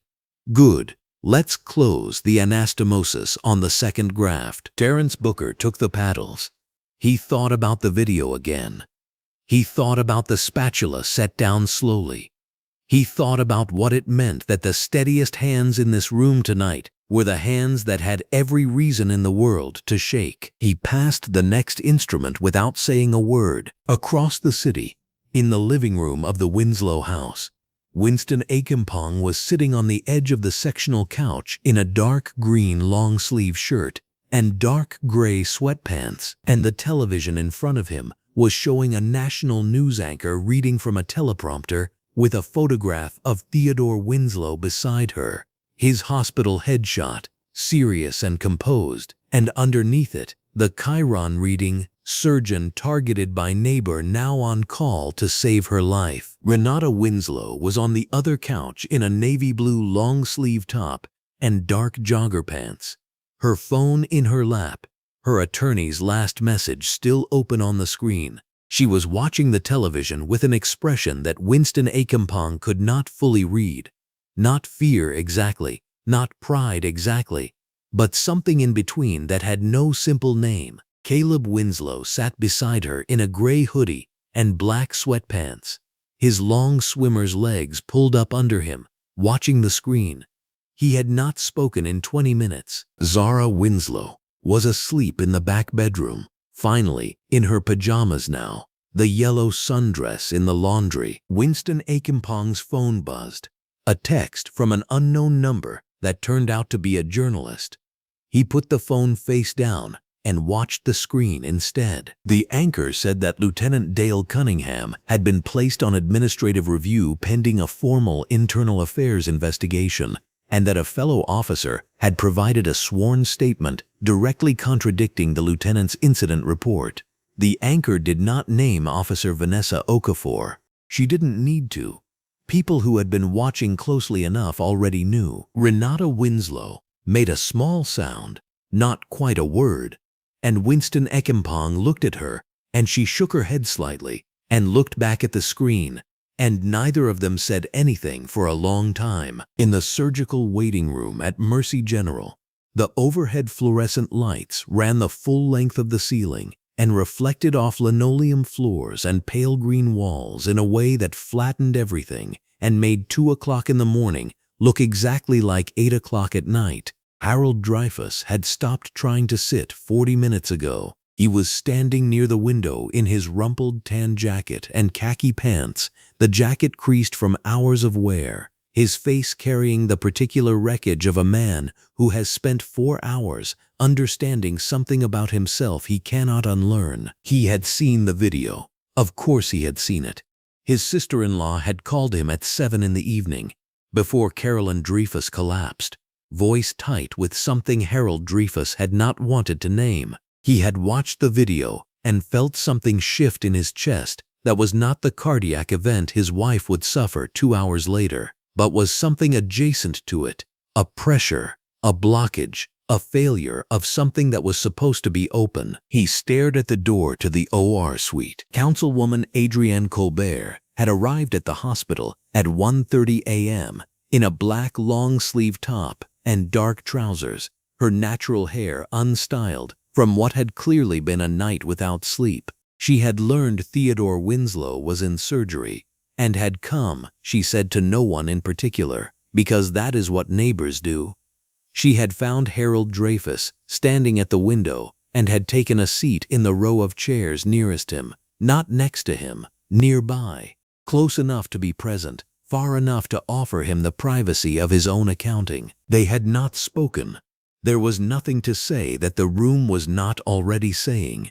"Good. Let's close the anastomosis on the second graft." Terence Booker took the paddles. He thought about the video again. He thought about the spatula set down slowly. He thought about what it meant that the steadiest hands in this room tonight were the hands that had every reason in the world to shake. He passed the next instrument without saying a word. Across the city, in the living room of the Winslow house, Winston Akimpong was sitting on the edge of the sectional couch in a dark green long-sleeve shirt and dark gray sweatpants, and the television in front of him was showing a national news anchor reading from a teleprompter with a photograph of Theodore Winslow beside her, his hospital headshot, serious and composed, and underneath it, the chyron reading, "Surgeon targeted by neighbor now on call to save her life." Renata Winslow was on the other couch in a navy blue long-sleeve top and dark jogger pants, her phone in her lap, her attorney's last message still open on the screen. She was watching the television with an expression that Winston Akimpong could not fully read. Not fear exactly, not pride exactly, but something in between that had no simple name. Caleb Winslow sat beside her in a gray hoodie and black sweatpants, his long swimmer's legs pulled up under him, watching the screen. He had not spoken in 20 minutes. Zara Winslow was asleep in the back bedroom, finally in her pajamas now, the yellow sundress in the laundry. Winston Akimpong's phone buzzed, a text from an unknown number that turned out to be a journalist. He put the phone face down and watched the screen instead. The anchor said that Lieutenant Dale Cunningham had been placed on administrative review pending a formal internal affairs investigation, and that a fellow officer had provided a sworn statement directly contradicting the lieutenant's incident report. The anchor did not name Officer Vanessa Okafor. She didn't need to. People who had been watching closely enough already knew. Renata Winslow made a small sound, not quite a word, and Winston Akimpong looked at her, and she shook her head slightly and looked back at the screen, and neither of them said anything for a long time. In the surgical waiting room at Mercy General, the overhead fluorescent lights ran the full length of the ceiling and reflected off linoleum floors and pale green walls in a way that flattened everything and made 2 o'clock in the morning look exactly like 8 o'clock at night. Harold Dreyfus had stopped trying to sit 40 minutes ago. He was standing near the window in his rumpled tan jacket and khaki pants, the jacket creased from hours of wear, his face carrying the particular wreckage of a man who has spent 4 hours understanding something about himself he cannot unlearn. He had seen the video. Of course he had seen it. His sister-in-law had called him at 7 in the evening, before Carolyn Dreyfus collapsed, voice tight with something Harold Dreyfus had not wanted to name. He had watched the video and felt something shift in his chest that was not the cardiac event his wife would suffer 2 hours later, but was something adjacent to it, a pressure, a blockage, a failure of something that was supposed to be open. He stared at the door to the OR suite. Councilwoman Adrienne Colbert had arrived at the hospital at 1:30 a.m. in a black long-sleeve top and dark trousers, her natural hair unstyled from what had clearly been a night without sleep. She had learned Theodore Winslow was in surgery and had come, she said, to no one in particular, because that is what neighbors do. She had found Harold Dreyfus standing at the window and had taken a seat in the row of chairs nearest him, not next to him, nearby, close enough to be present, far enough to offer him the privacy of his own accounting. They had not spoken. There was nothing to say that the room was not already saying.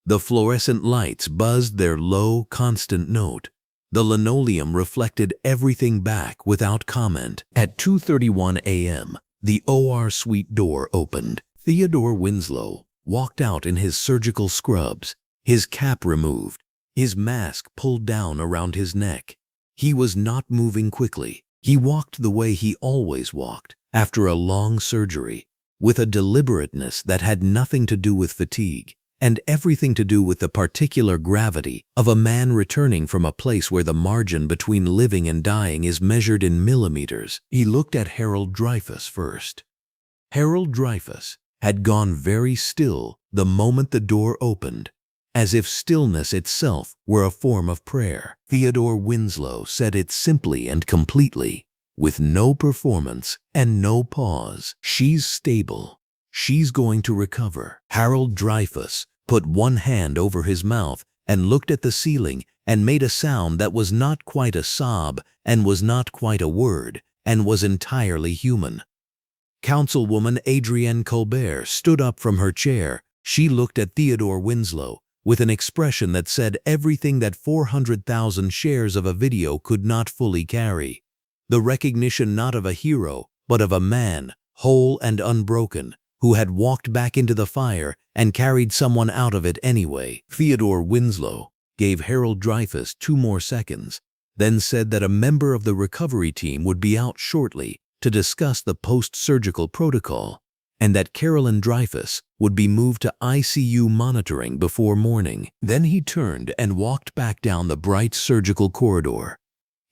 The fluorescent lights buzzed their low, constant note. The linoleum reflected everything back without comment. At 2:31 a.m., the OR suite door opened. Theodore Winslow walked out in his surgical scrubs, his cap removed, his mask pulled down around his neck. He was not moving quickly. He walked the way he always walked after a long surgery, with a deliberateness that had nothing to do with fatigue and everything to do with the particular gravity of a man returning from a place where the margin between living and dying is measured in millimeters. He looked at Harold Dreyfus first. Harold Dreyfus had gone very still the moment the door opened, as if stillness itself were a form of prayer. Theodore Winslow said it simply and completely, with no performance and no pause. "She's stable. She's going to recover." Harold Dreyfus put one hand over his mouth and looked at the ceiling and made a sound that was not quite a sob and was not quite a word and was entirely human. Councilwoman Adrienne Colbert stood up from her chair. She looked at Theodore Winslow with an expression that said everything that 400,000 shares of a video could not fully carry. The recognition not of a hero, but of a man, whole and unbroken, who had walked back into the fire and carried someone out of it anyway. Theodore Winslow gave Harold Dreyfus 2 more seconds, then said that a member of the recovery team would be out shortly to discuss the post-surgical protocol, and that Carolyn Dreyfus would be moved to ICU monitoring before morning. Then he turned and walked back down the bright surgical corridor,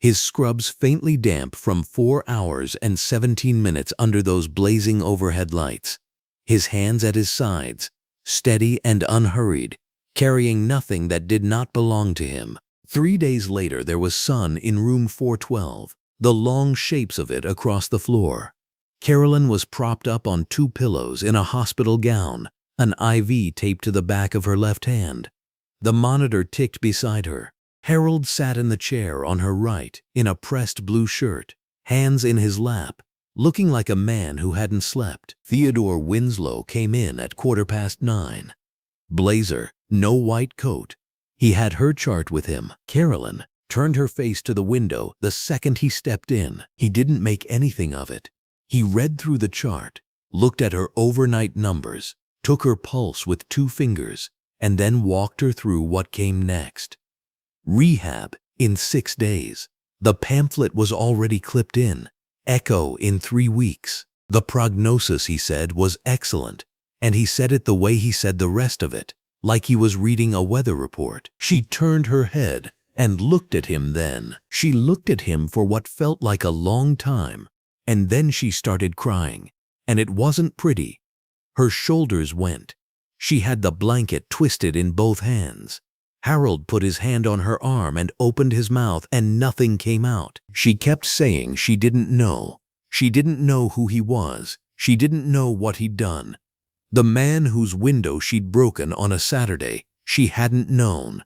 his scrubs faintly damp from 4 hours and 17 minutes under those blazing overhead lights, his hands at his sides, steady and unhurried, carrying nothing that did not belong to him. 3 days later there was sun in room 412, the long shapes of it across the floor. Carolyn was propped up on 2 pillows in a hospital gown, an IV taped to the back of her left hand. The monitor ticked beside her. Harold sat in the chair on her right in a pressed blue shirt, hands in his lap, looking like a man who hadn't slept. Theodore Winslow came in at 9:15. Blazer, no white coat. He had her chart with him. Carolyn turned her face to the window the second he stepped in. He didn't make anything of it. He read through the chart, looked at her overnight numbers, took her pulse with 2 fingers, and then walked her through what came next. Rehab in 6 days. The pamphlet was already clipped in. Echo in 3 weeks. The prognosis, he said, was excellent, and he said it the way he said the rest of it, like he was reading a weather report. She turned her head and looked at him then. She looked at him for what felt like a long time, and then she started crying, and it wasn't pretty. Her shoulders went. She had the blanket twisted in both hands. Harold put his hand on her arm and opened his mouth, and nothing came out. She kept saying she didn't know. She didn't know who he was. She didn't know what he'd done. The man whose window she'd broken on a Saturday, she hadn't known.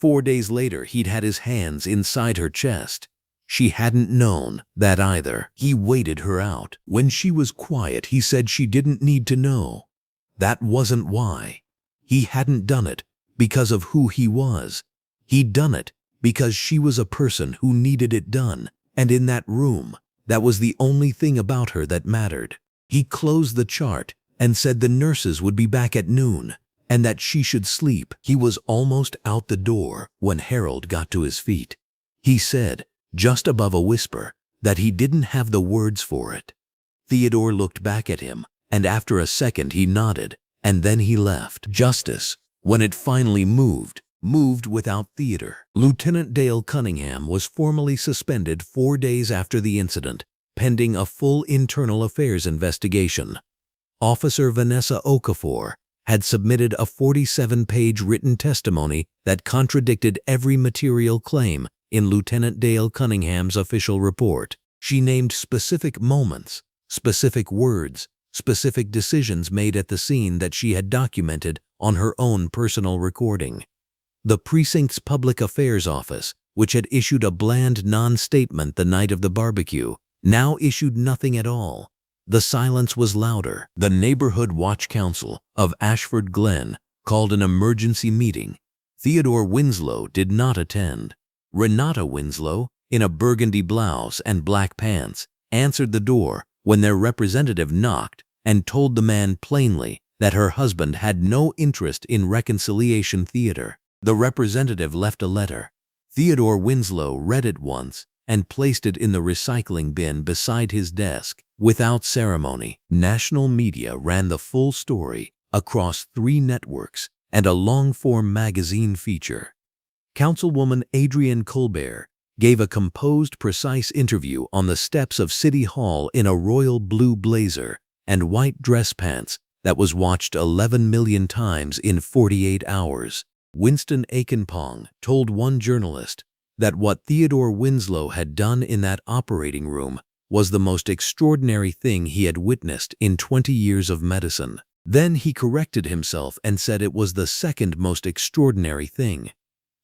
4 days later, he'd had his hands inside her chest. She hadn't known that either. He waited her out. When she was quiet, he said she didn't need to know. That wasn't why. He hadn't done it because of who he was. He'd done it because she was a person who needed it done, and in that room, that was the only thing about her that mattered. He closed the chart and said the nurses would be back at noon, and that she should sleep. He was almost out the door when Harold got to his feet. He said, just above a whisper, that he didn't have the words for it. Theodore looked back at him, and after a second he nodded, and then he left. Justice, when it finally moved without theater. Lieutenant Dale Cunningham was formally suspended 4 days after the incident, pending a full internal affairs investigation. Officer Vanessa Okafor had submitted a 47-page written testimony that contradicted every material claim in Lieutenant Dale Cunningham's official report. She named specific moments, specific words, specific decisions made at the scene that she had documented on her own personal recording. The precinct's public affairs office, which had issued a bland non-statement the night of the barbecue, now issued nothing at all. The silence was louder. The Neighborhood Watch Council of Ashford Glen called an emergency meeting. Theodore Winslow did not attend. Renata Winslow, in a burgundy blouse and black pants, answered the door when their representative knocked and told the man plainly that her husband had no interest in reconciliation theater. The representative left a letter. Theodore Winslow read it once and placed it in the recycling bin beside his desk. Without ceremony, national media ran the full story across 3 networks and a long-form magazine feature. Councilwoman Adrienne Colbert gave a composed, precise interview on the steps of City Hall in a royal blue blazer and white dress pants that was watched 11 million times in 48 hours. Winston Akinpong told one journalist that what Theodore Winslow had done in that operating room was the most extraordinary thing he had witnessed in 20 years of medicine. Then he corrected himself and said it was the second most extraordinary thing.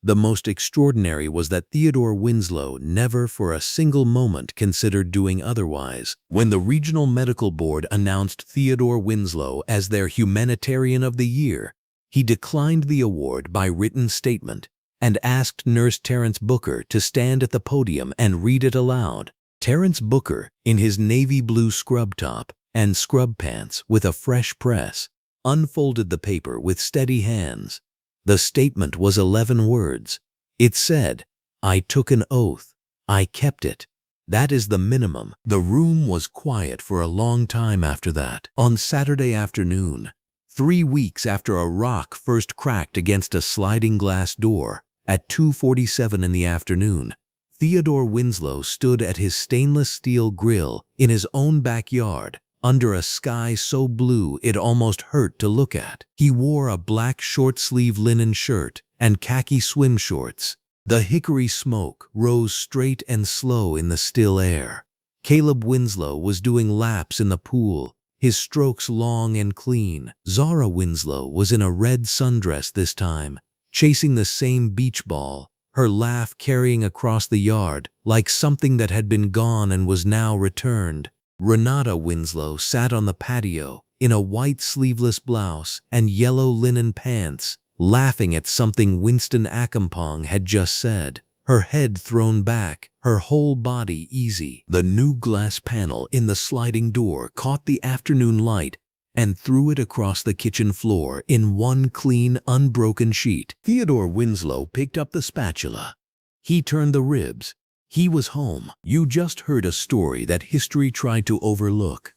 The most extraordinary was that Theodore Winslow never for a single moment considered doing otherwise. When the Regional Medical Board announced Theodore Winslow as their Humanitarian of the Year, he declined the award by written statement and asked nurse Terence Booker to stand at the podium and read it aloud. Terence Booker, in his navy blue scrub top and scrub pants with a fresh press, unfolded the paper with steady hands. The statement was 11 words. It said, "I took an oath. I kept it. That is the minimum." The room was quiet for a long time after that. On Saturday afternoon, 3 weeks after a rock first cracked against a sliding glass door, at 2:47 in the afternoon, Theodore Winslow stood at his stainless steel grill in his own backyard, under a sky so blue it almost hurt to look at. He wore a black short-sleeve linen shirt and khaki swim shorts. The hickory smoke rose straight and slow in the still air. Caleb Winslow was doing laps in the pool, his strokes long and clean. Zara Winslow was in a red sundress this time, chasing the same beach ball, her laugh carrying across the yard like something that had been gone and was now returned. Renata Winslow sat on the patio in a white sleeveless blouse and yellow linen pants, laughing at something Winston Akinpong had just said, her head thrown back, her whole body easy. The new glass panel in the sliding door caught the afternoon light and threw it across the kitchen floor in one clean, unbroken sheet. Theodore Winslow picked up the spatula. He turned the ribs. He was home. You just heard a story that history tried to overlook.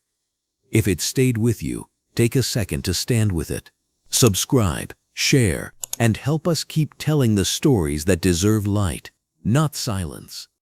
If it stayed with you, take a second to stand with it. Subscribe, share, and help us keep telling the stories that deserve light, not silence.